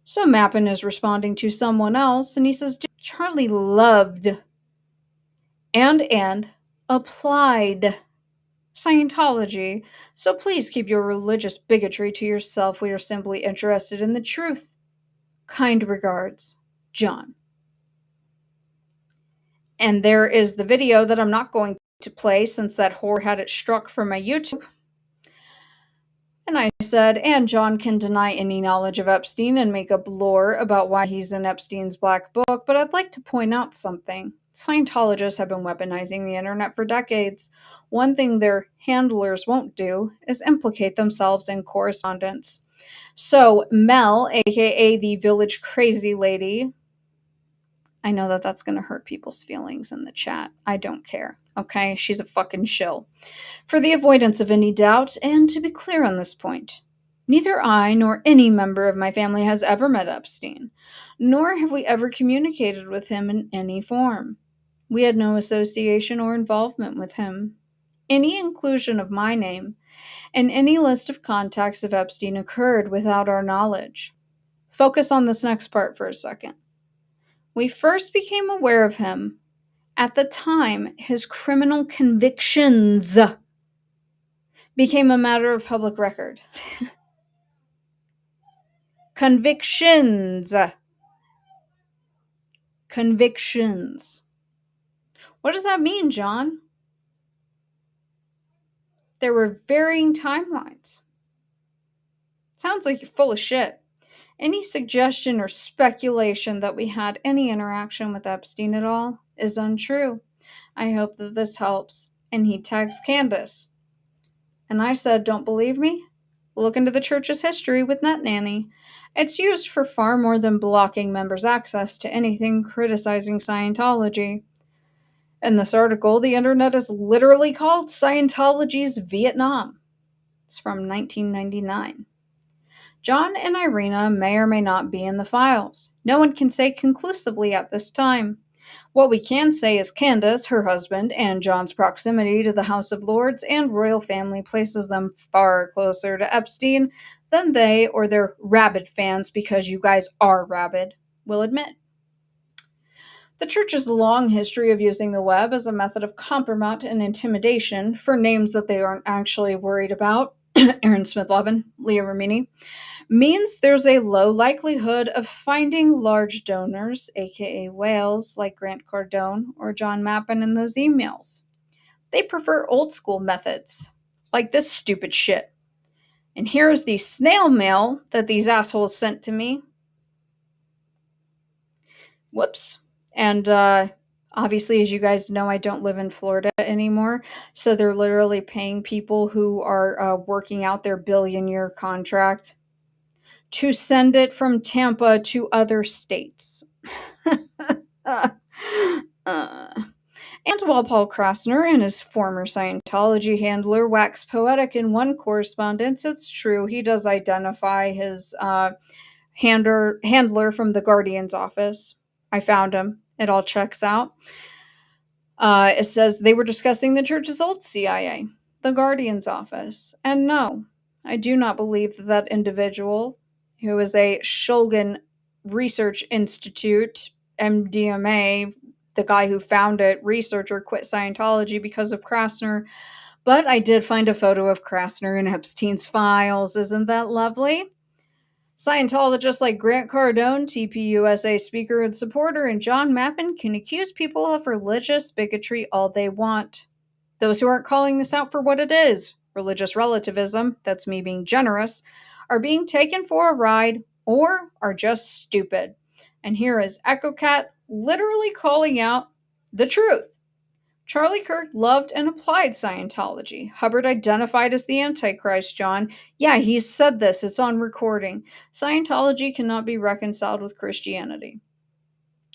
So Mappin is responding to someone else, and he says, Charlie loved and applied Scientology, so please keep your religious bigotry to yourself. We are simply interested in the truth. Kind regards, John. And there is the video that I'm not going to play since that whore had it struck from my YouTube. And I said, and John can deny any knowledge of Epstein and make up lore about why he's in Epstein's Black Book, but I'd like to point out something. Scientologists have been weaponizing the internet for decades. One thing their handlers won't do is implicate themselves in correspondence. So Mel, aka the village crazy lady, I know that that's going to hurt people's feelings in the chat. I don't care, okay? She's a fucking shill. For the avoidance of any doubt, and to be clear on this point, neither I nor any member of my family has ever met Epstein, nor have we ever communicated with him in any form. We had no association or involvement with him. Any inclusion of my name in any list of contacts of Epstein occurred without our knowledge. Focus on this next part for a second. We first became aware of him at the time his criminal convictions became a matter of public record. Convictions. What does that mean, John? There were varying timelines. Sounds like you're full of shit. Any suggestion or speculation that we had any interaction with Epstein at all is untrue. I hope that this helps. And he tags Candace. And I said, don't believe me? Look into the church's history with Net Nanny. It's used for far more than blocking members' access to anything criticizing Scientology. In this article, the internet is literally called Scientology's Vietnam. It's from 1999. John and Irina may or may not be in the files. No one can say conclusively at this time. What we can say is Candace, her husband, and John's proximity to the House of Lords and royal family places them far closer to Epstein than they or their rabid fans, because you guys are rabid, will admit. The church's long history of using the web as a method of compromise and intimidation for names that they aren't actually worried about, Aaron Smith-Levin, Leah Remini, means there's a low likelihood of finding large donors, aka whales, like Grant Cardone or John Mappin in those emails. They prefer old school methods, like this stupid shit. And here is the snail mail that these assholes sent to me. Whoops. And obviously, as you guys know, I don't live in Florida anymore. So they're literally paying people who are working out their billion-year contract to send it from Tampa to other states. And while Paul Krasner and his former Scientology handler wax poetic in one correspondence, it's true he does identify his handler from the Guardian's office. I found him. It all checks out. It says they were discussing the church's old CIA, the Guardian's office. And no, I do not believe that that individual, who is a Shulgin Research Institute, MDMA, the guy who founded, researcher, quit Scientology because of Krasner. But I did find a photo of Krasner in Epstein's files. Isn't that lovely? Scientologists like Grant Cardone, TPUSA speaker and supporter, and John Mappin can accuse people of religious bigotry all they want. Those who aren't calling this out for what it is, religious relativism, that's me being generous, are being taken for a ride or are just stupid. And here is Echo Cat literally calling out the truth. Charlie Kirk loved and applied Scientology. Hubbard identified as the Antichrist, John. Yeah, he's said this. It's on recording. Scientology cannot be reconciled with Christianity.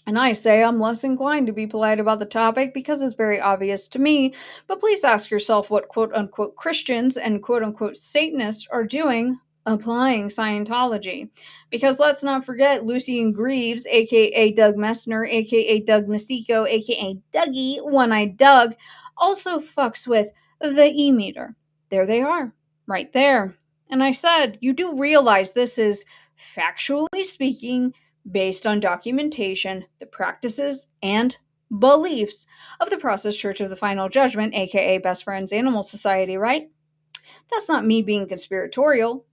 And I say I'm less inclined to be polite about the topic because it's very obvious to me, but please ask yourself what quote-unquote Christians and quote-unquote Satanists are doing applying Scientology. Because let's not forget Lucien Greaves, aka Doug Messner, aka Doug Mystico, aka Dougie, One-Eyed Doug, also fucks with the E-meter. There they are, right there. And I said, you do realize this is, factually speaking, based on documentation, the practices, and beliefs of the Process Church of the Final Judgment, aka Best Friends Animal Society, right? That's not me being conspiratorial.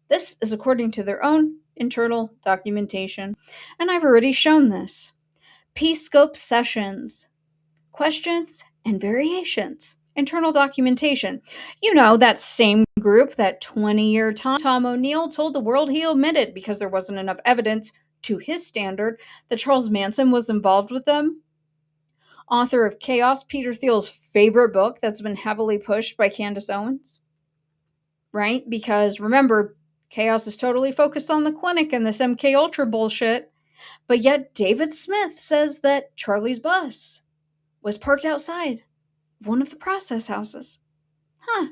This is according to their own internal documentation, and I've already shown this. P-scope sessions, questions and variations, internal documentation. You know, that same group that 20-year Tom O'Neill told the world he omitted because there wasn't enough evidence to his standard that Charles Manson was involved with them. Author of Chaos, Peter Thiel's favorite book that's been heavily pushed by Candace Owens. Right? Because remember, Chaos is totally focused on the clinic and this MK Ultra bullshit. But yet David Smith says that Charlie's bus was parked outside of one of the process houses. Huh.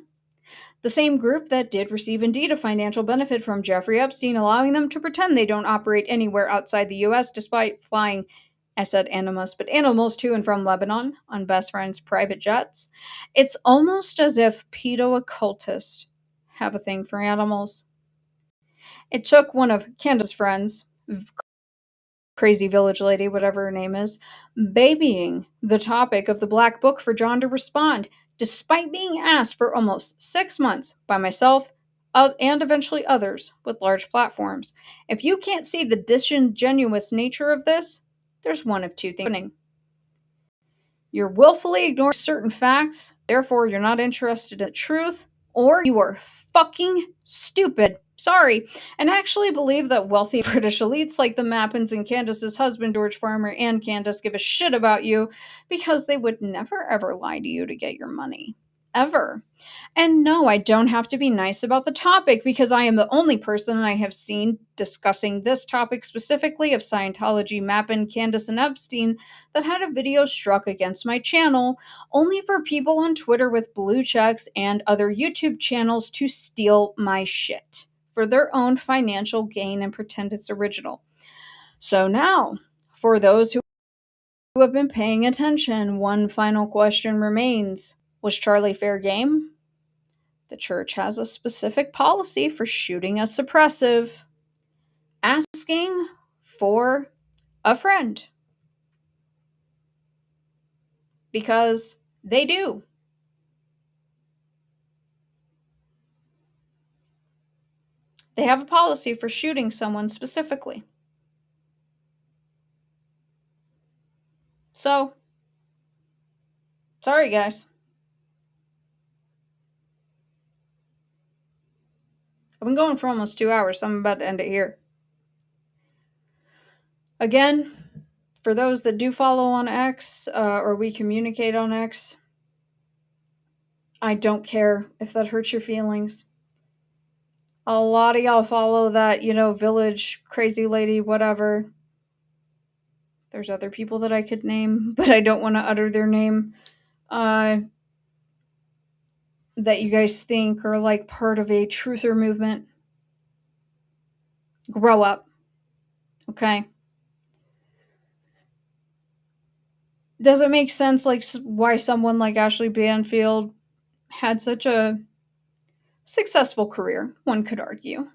The same group that did receive indeed a financial benefit from Jeffrey Epstein, allowing them to pretend they don't operate anywhere outside the U.S. despite flying, I said animals, but animals to and from Lebanon on Best Friend's private jets. It's almost as if pedo-occultists have a thing for animals. It took one of Candace's friends, crazy village lady, whatever her name is, babying the topic of the Black Book for John to respond, despite being asked for almost 6 months by myself and eventually others with large platforms. If you can't see the disingenuous nature of this, there's one of two things happening. You're willfully ignoring certain facts, therefore you're not interested in the truth, or you are fucking stupid Sorry. And I actually believe that wealthy British elites like the Mappins and Candace's husband, George Farmer, and Candace give a shit about you because they would never ever lie to you to get your money. Ever. And no, I don't have to be nice about the topic because I am the only person I have seen discussing this topic specifically of Scientology, Mappin, Candace, and Epstein that had a video struck against my channel, only for people on Twitter with blue checks and other YouTube channels to steal my shit for their own financial gain and pretend it's original. So now, for those who have been paying attention, one final question remains. Was Charlie fair game? The church has a specific policy for shooting a suppressive. Asking for a friend. Because they do. They have a policy for shooting someone specifically. So, sorry guys. I've been going for almost 2 hours, so I'm about to end it here. Again, for those that do follow on X, or we communicate on X, I don't care if that hurts your feelings. A lot of y'all follow that, village crazy lady, whatever. There's other people that I could name, but I don't want to utter their name. That you guys think are like part of a truther movement. Grow up. Okay? Does it make sense like why someone like Ashley Banfield had such a successful career, one could argue?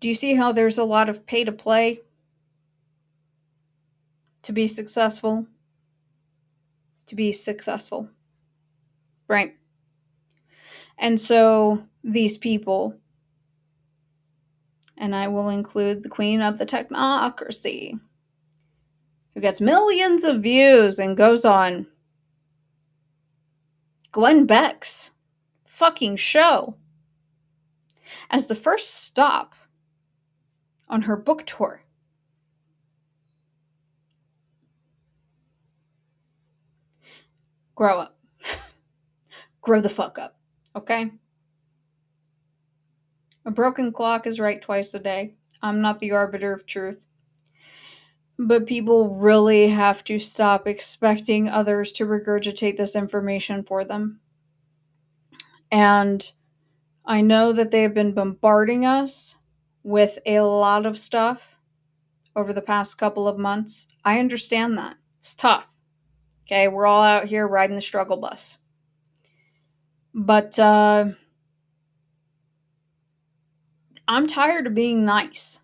Do you see how there's a lot of pay to play to be successful? To be successful. Right? And so these people, and I will include the queen of the technocracy, who gets millions of views and goes on Glenn Beck's fucking show as the first stop on her book tour. Grow up. Grow the fuck up, okay? A broken clock is right twice a day. I'm not the arbiter of truth. But people really have to stop expecting others to regurgitate this information for them. And I know that they have been bombarding us with a lot of stuff over the past couple of months. I understand that. It's tough. Okay, we're all out here riding the struggle bus. But I'm tired of being nice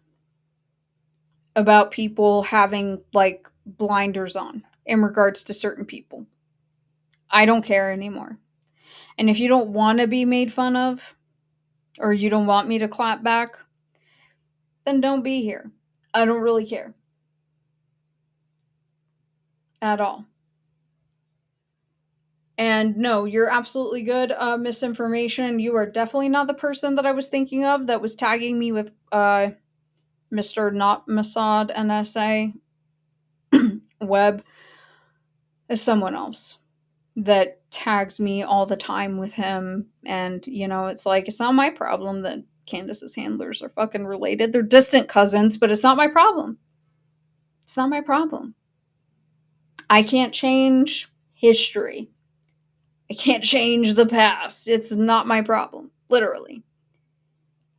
about people having like blinders on in regards to certain people. I don't care anymore. And if you don't want to be made fun of, or you don't want me to clap back, then don't be here. I don't really care. At all. And no, you're absolutely good. Misinformation. You are definitely not the person that I was thinking of that was tagging me with Mr. Not Mossad NSA Web. Is someone else that tags me all the time with him. And, it's like, it's not my problem that Candace's handlers are fucking related. They're distant cousins, but it's not my problem. It's not my problem. I can't change history. I can't change the past. It's not my problem, literally.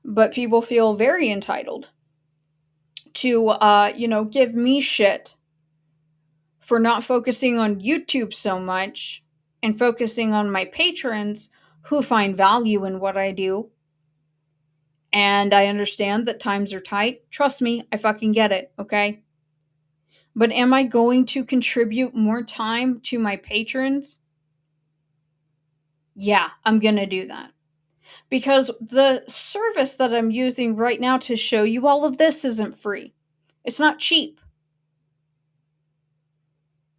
But people feel very entitled to, give me shit for not focusing on YouTube so much and focusing on my patrons who find value in what I do. And I understand that times are tight. Trust me, I fucking get it, okay? But am I going to contribute more time to my patrons? Yeah, I'm going to do that. Because the service that I'm using right now to show you all of this isn't free. It's not cheap.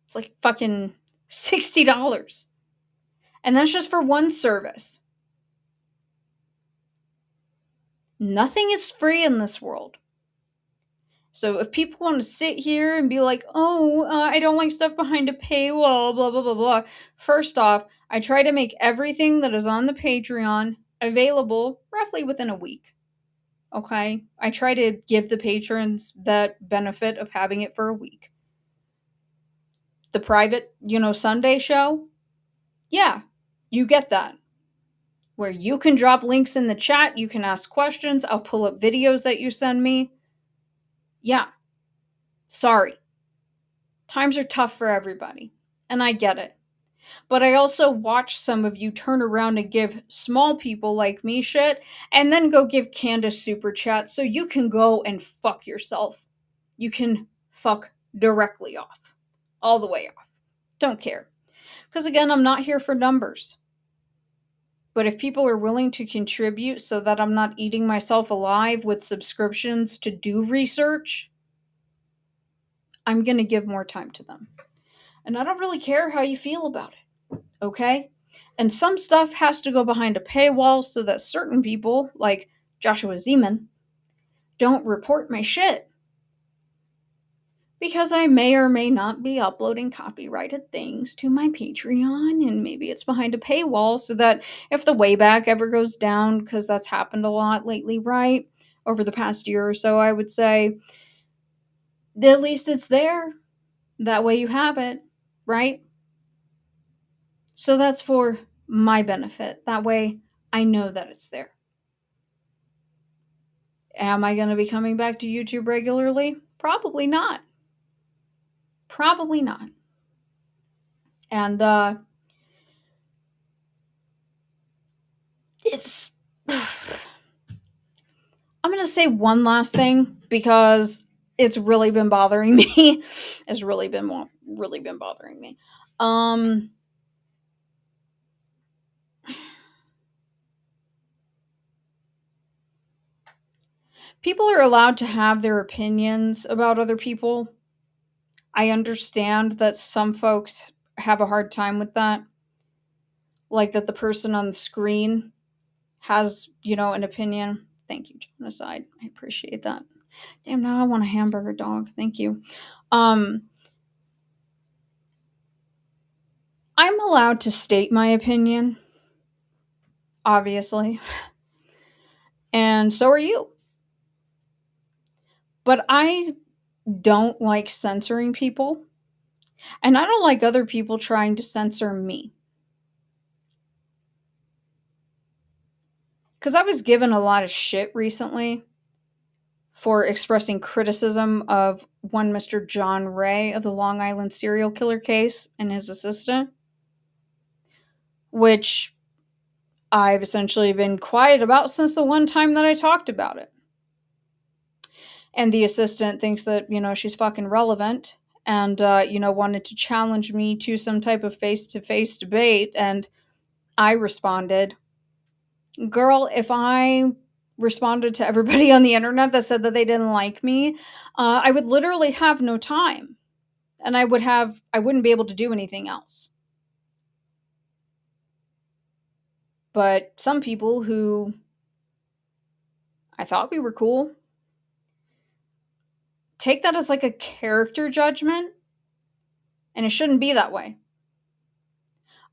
It's like fucking $60. And that's just for one service. Nothing is free in this world. So if people want to sit here and be like, oh, I don't like stuff behind a paywall, blah, blah, blah, blah. First off, I try to make everything that is on the Patreon available roughly within a week. Okay? I try to give the patrons that benefit of having it for a week. The private, Sunday show, yeah, you get that. Where you can drop links in the chat, you can ask questions, I'll pull up videos that you send me. Yeah. Sorry. Times are tough for everybody, and I get it. But I also watch some of you turn around and give small people like me shit, and then go give Candace super chat so you can go and fuck yourself. You can fuck directly off. All the way off. Don't care. Because again, I'm not here for numbers. But if people are willing to contribute so that I'm not eating myself alive with subscriptions to do research, I'm going to give more time to them. And I don't really care how you feel about it, okay? And some stuff has to go behind a paywall so that certain people, like Joshua Zeman, don't report my shit. Because I may or may not be uploading copyrighted things to my Patreon, and maybe it's behind a paywall so that if the Wayback ever goes down, because that's happened a lot lately, right? Over the past year or so, I would say, at least it's there. That way you have it, right? So that's for my benefit. That way I know that it's there. Am I going to be coming back to YouTube regularly? Probably not. Probably not. And it's I'm going to say one last thing because it's really been bothering me. It's really been bothering me. People are allowed to have their opinions about other people. I understand that some folks have a hard time with that. Like that the person on the screen has, an opinion. Thank you, Genocide. I appreciate that. Damn, now I want a hamburger dog. Thank you. I'm allowed to state my opinion, obviously. And so are you. But I don't like censoring people. And I don't like other people trying to censor me. Because I was given a lot of shit recently for expressing criticism of one Mr. John Ray of the Long Island serial killer case and his assistant, which I've essentially been quiet about since the one time that I talked about it. And the assistant thinks that, she's fucking relevant and, wanted to challenge me to some type of face-to-face debate. And I responded, girl, if I responded to everybody on the internet that said that they didn't like me, I would literally have no time. And I wouldn't be able to do anything else. But some people who I thought we were cool take that as like a character judgment, and it shouldn't be that way.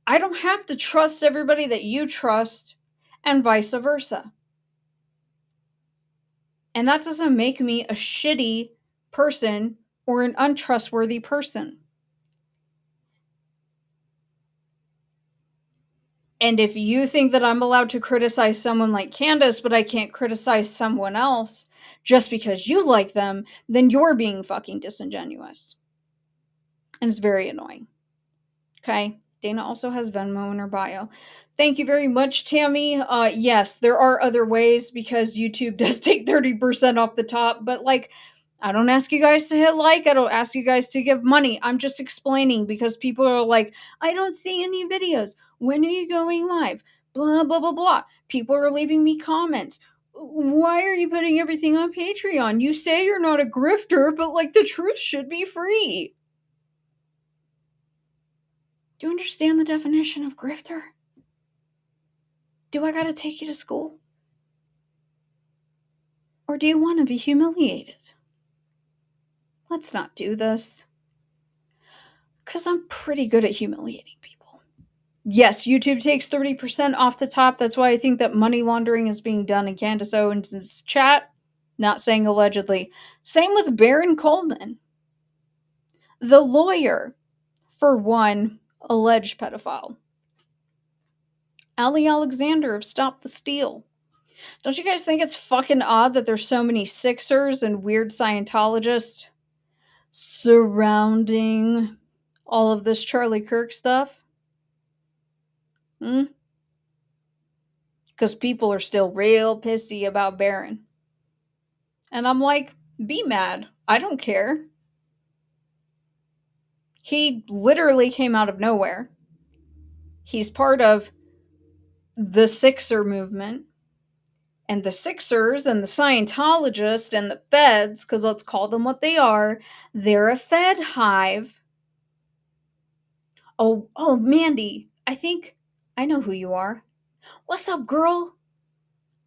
I don't have to trust everybody that you trust, and vice versa. And that doesn't make me a shitty person or an untrustworthy person. And if you think that I'm allowed to criticize someone like Candace, but I can't criticize someone else just because you like them, then you're being fucking disingenuous. And it's very annoying. Okay? Dana also has Venmo in her bio. Thank you very much, Tammy. Yes, there are other ways because YouTube does take 30% off the top, but I don't ask you guys to hit like. I don't ask you guys to give money. I'm just explaining because people are like, I don't see any videos. When are you going live? Blah, blah, blah, blah. People are leaving me comments. Why are you putting everything on Patreon? You say you're not a grifter, but the truth should be free. Do you understand the definition of grifter? Do I gotta take you to school? Or do you want to be humiliated? Let's not do this. Because I'm pretty good at humiliating people. Yes, YouTube takes 30% off the top. That's why I think that money laundering is being done in Candace Owens' chat. Not saying allegedly. Same with Baron Coleman, the lawyer for one alleged pedophile. Ali Alexander of Stop the Steal. Don't you guys think it's fucking odd that there's so many Sixers and weird Scientologists surrounding all of this Charlie Kirk stuff? Because people are still real pissy about Barron. And I'm like, be mad. I don't care. He literally came out of nowhere. He's part of the Sixer movement. And the Sixers and the Scientologists and the feds, because let's call them what they are, they're a Fed hive. Oh, Mandy, I think I know who you are. What's up, girl?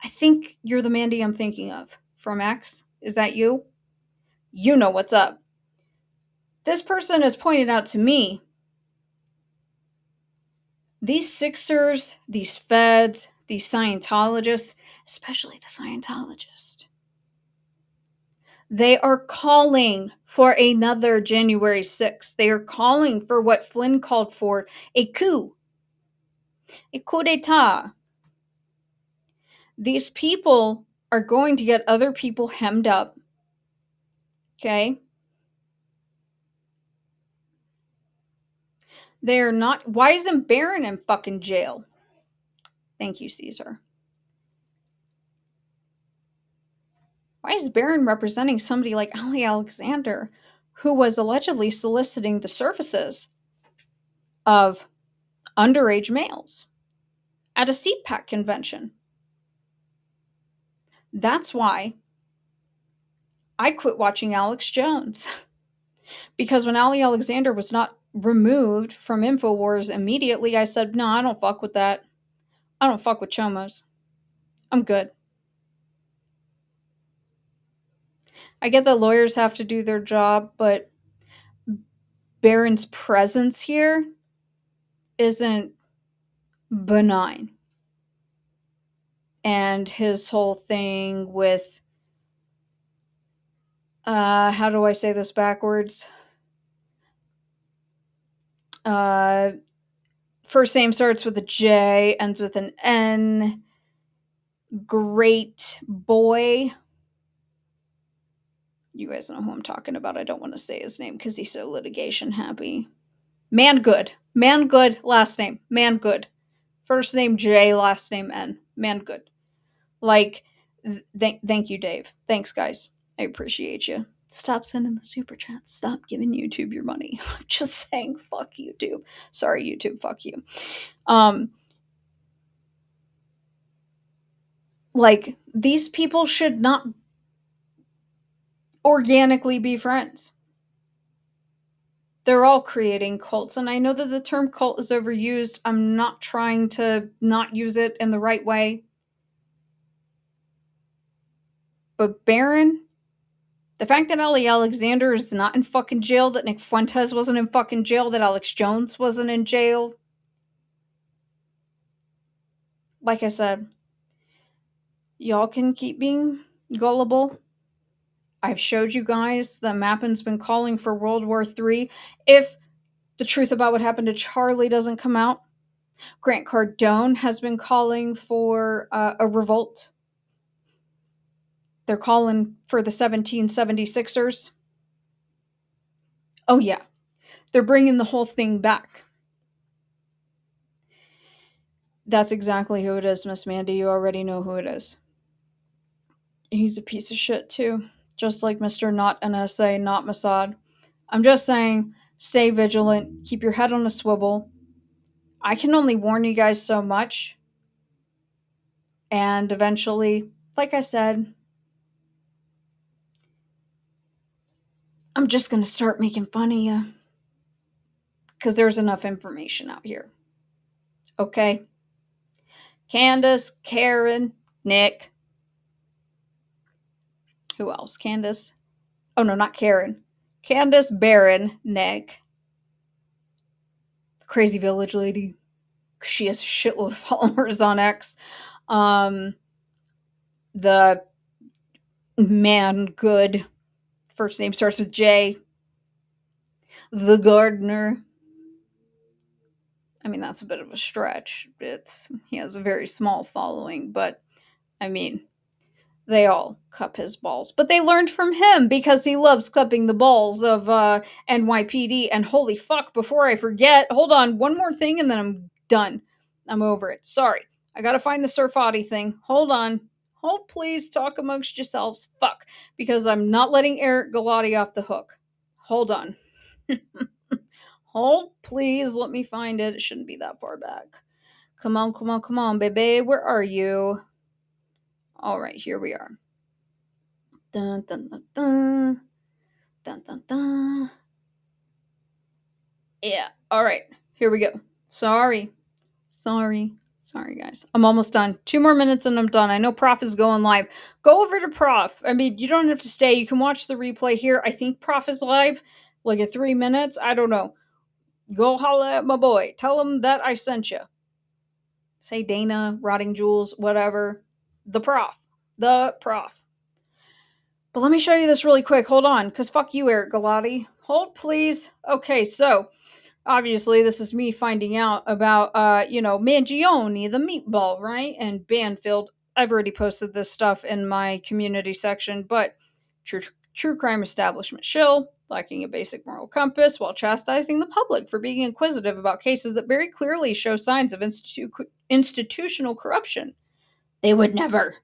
I think you're the Mandy I'm thinking of from X. Is that you? You know what's up. This person has pointed out to me these Sixers, these feds, these Scientologists, especially the Scientologist, they are calling for another January 6th. They are calling for what Flynn called for, a coup d'etat. These people are going to get other people hemmed up. Okay? They're not. Why isn't Barron in fucking jail? Thank you, Caesar. Why is Barron representing somebody like Ali Alexander, who was allegedly soliciting the services of underage males at a CPAC convention? That's why I quit watching Alex Jones. Because when Ali Alexander was not removed from InfoWars immediately, I said, no, I don't fuck with that. I don't fuck with chomos. I'm good. I get that lawyers have to do their job, but Barron's presence here isn't benign. And his whole thing with, how do I say this backwards? First name starts with a J, ends with an N. Great boy. You guys know who I'm talking about. I don't want to say his name because he's so litigation happy. Man Good, last name. Man Good. First name J, last name N. Man Good. Like, thank you, Dave. Thanks, guys. I appreciate you. Stop sending the super chats. Stop giving YouTube your money. I'm just saying, fuck YouTube. Sorry, YouTube, fuck you. Like, these people should not organically be friends. They're all creating cults, and I know that the term cult is overused. I'm not trying to not use it in the right way. But Barron, the fact that Ali Alexander is not in fucking jail, that Nick Fuentes wasn't in fucking jail, that Alex Jones wasn't in jail. Like I said, y'all can keep being gullible. I've showed you guys that Mappin's been calling for World War III. If the truth about what happened to Charlie doesn't come out, Grant Cardone has been calling for a revolt. They're calling for the 1776ers. Oh, yeah. They're bringing the whole thing back. That's exactly who it is, Miss Mandy. You already know who it is. He's a piece of shit, too. Just like Mr. Not NSA, not Mossad. I'm just saying, stay vigilant. Keep your head on a swivel. I can only warn you guys so much. And eventually, like I said, I'm just going to start making fun of you. Because there's enough information out here. Okay? Candace, Karen, Nick. Who else? Candace. Oh, no, not Karen. Candace Barron, Nick. Crazy Village Lady. She has a shitload of followers on X. The man good. First name starts with J. The Gardener. I mean, that's a bit of a stretch. He has a very small following, but I mean, they all cup his balls. But they learned from him because he loves cupping the balls of NYPD. And holy fuck, before I forget, hold on, one more thing and then I'm done. I'm over it. Sorry. I gotta find the Surfati thing. Hold on. Hold, please. Talk amongst yourselves. Fuck. Because I'm not letting Eric Galati off the hook. Hold on. Hold, please. Let me find it. It shouldn't be that far back. Come on, come on, come on, baby. Where are you? All right, here we are. Dun, dun, dun, dun. Dun, dun, dun. Yeah, all right. Here we go. Sorry, guys. I'm almost done. 2 more minutes and I'm done. I know Prof is going live. Go over to Prof. I mean, you don't have to stay. You can watch the replay here. I think Prof is live, like at 3 minutes. I don't know. Go holla at my boy. Tell him that I sent you. Say Dana, rottingjewels, whatever. The Prof. But let me show you this really quick. Hold on, because fuck you, Eric Galati. Hold, please. Okay, so obviously this is me finding out about, Mangione, the meatball, right? And Banfield. I've already posted this stuff in my community section, but true crime establishment shill, lacking a basic moral compass while chastising the public for being inquisitive about cases that very clearly show signs of institutional corruption. They would never.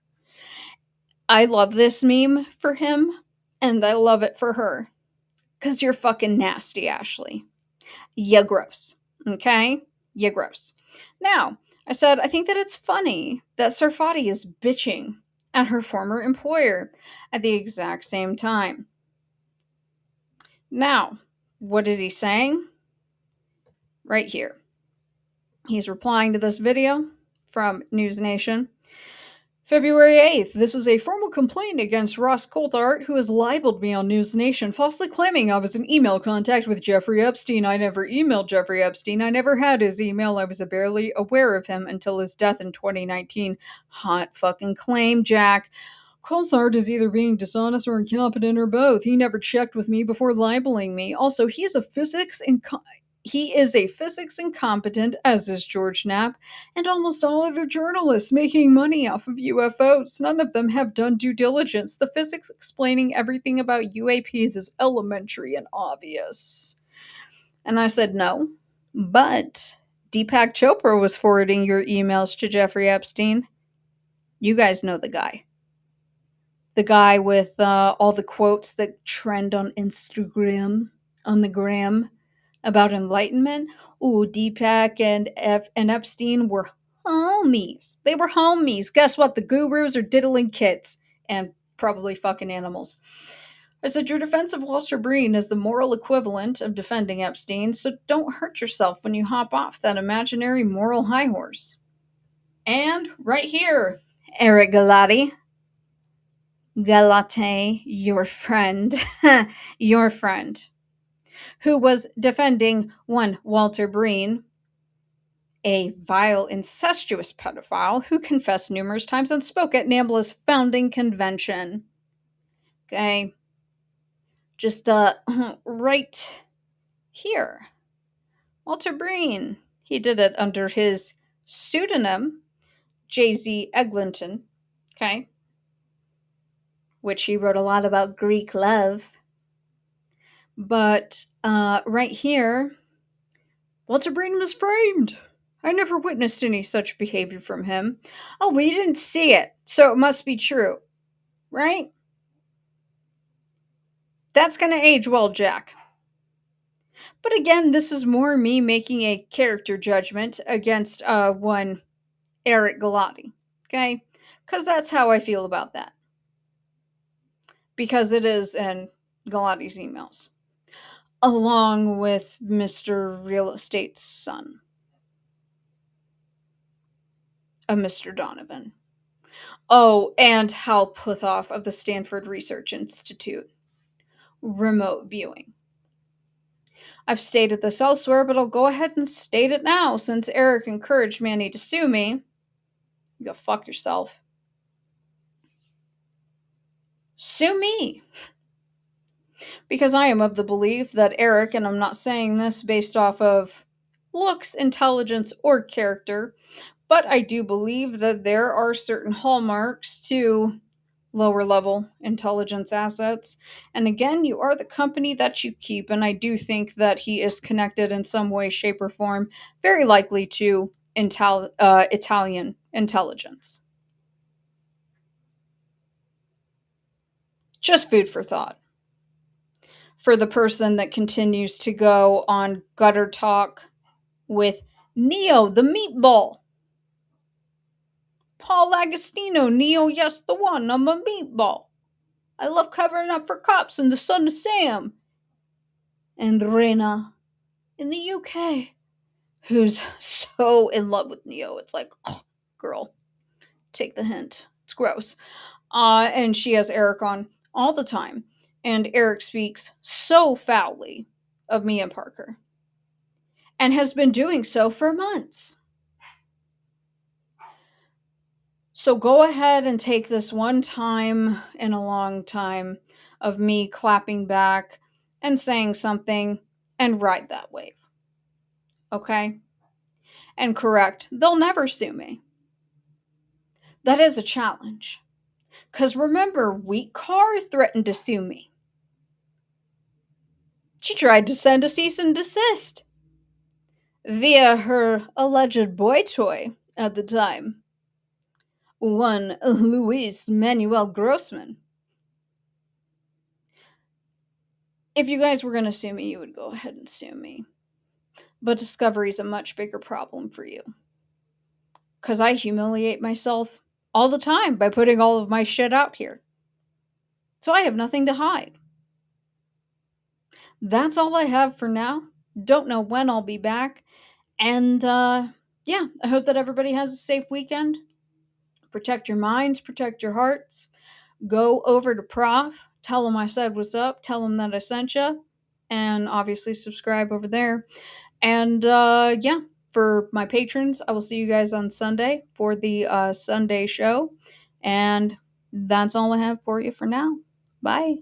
I love this meme for him, and I love it for her. Because you're fucking nasty, Ashley. You're gross. Okay? You're gross. Now, I said, I think that it's funny that Sarfati is bitching at her former employer at the exact same time. Now, what is he saying? Right here. He's replying to this video from News Nation. February 8th, this is a formal complaint against Ross Coulthard, who has libeled me on News Nation, falsely claiming I was in email contact with Jeffrey Epstein. I never emailed Jeffrey Epstein. I never had his email. I was barely aware of him until his death in 2019. Hot fucking claim, Jack. Coulthard is either being dishonest or incompetent or both. He never checked with me before libeling me. Also, he is a physics incompetent, as is George Knapp, and almost all other journalists making money off of UFOs. None of them have done due diligence. The physics explaining everything about UAPs is elementary and obvious. And I said, no, but Deepak Chopra was forwarding your emails to Jeffrey Epstein. You guys know the guy. The guy with all the quotes that trend on Instagram, on the gram, about enlightenment. Ooh, Deepak and Epstein were homies. They were homies. Guess what? The gurus are diddling kids and probably fucking animals. I said, your defense of Walter Breen is the moral equivalent of defending Epstein, so don't hurt yourself when you hop off that imaginary moral high horse. And right here, Eric Galati, your friend, who was defending one Walter Breen, a vile, incestuous pedophile who confessed numerous times and spoke at NAMBLA's founding convention. Okay. Just, right here. Walter Breen. He did it under his pseudonym, J.Z. Eglinton. Okay. Which he wrote a lot about Greek love. But, right here, Walter Breen was framed. I never witnessed any such behavior from him. Oh, well, you didn't see it, so it must be true. Right? That's going to age well, Jack. But again, this is more me making a character judgment against one Eric Galati. Okay? Because that's how I feel about that. Because it is in Galati's emails. Along with Mr. Real Estate's son. Mr. Donovan. Oh, and Hal Puthoff of the Stanford Research Institute. Remote viewing. I've stated this elsewhere, but I'll go ahead and state it now since Eric encouraged Manny to sue me. You go fuck yourself. Sue me. Because I am of the belief that Eric, and I'm not saying this based off of looks, intelligence, or character, but I do believe that there are certain hallmarks to lower level intelligence assets. And again, you are the company that you keep, and I do think that he is connected in some way, shape, or form, very likely to Italian intelligence. Just food for thought. For the person that continues to go on gutter talk with Neo the meatball. Paul Agostino, Neo, yes, the one, I'm a meatball. I love covering up for cops and the Son of Sam. And Rena in the UK, who's so in love with Neo. It's like, oh, girl, take the hint. It's gross. And she has Eric on all the time. And Eric speaks so foully of me and Parker. And has been doing so for months. So go ahead and take this one time in a long time of me clapping back and saying something and ride that wave. Okay? And correct, they'll never sue me. That is a challenge. Because remember, Weak Car threatened to sue me. She tried to send a cease and desist via her alleged boy toy at the time, one Luis Manuel Grossman. If you guys were going to sue me, you would go ahead and sue me. But Discovery is a much bigger problem for you. Because I humiliate myself all the time by putting all of my shit out here. So I have nothing to hide. That's all I have for now. Don't know when I'll be back. And yeah, I hope that everybody has a safe weekend. Protect your minds, protect your hearts. Go over to Prof. Tell him I said what's up. Tell him that I sent you. And obviously subscribe over there. And yeah, for my patrons, I will see you guys on Sunday for the Sunday show. And that's all I have for you for now. Bye.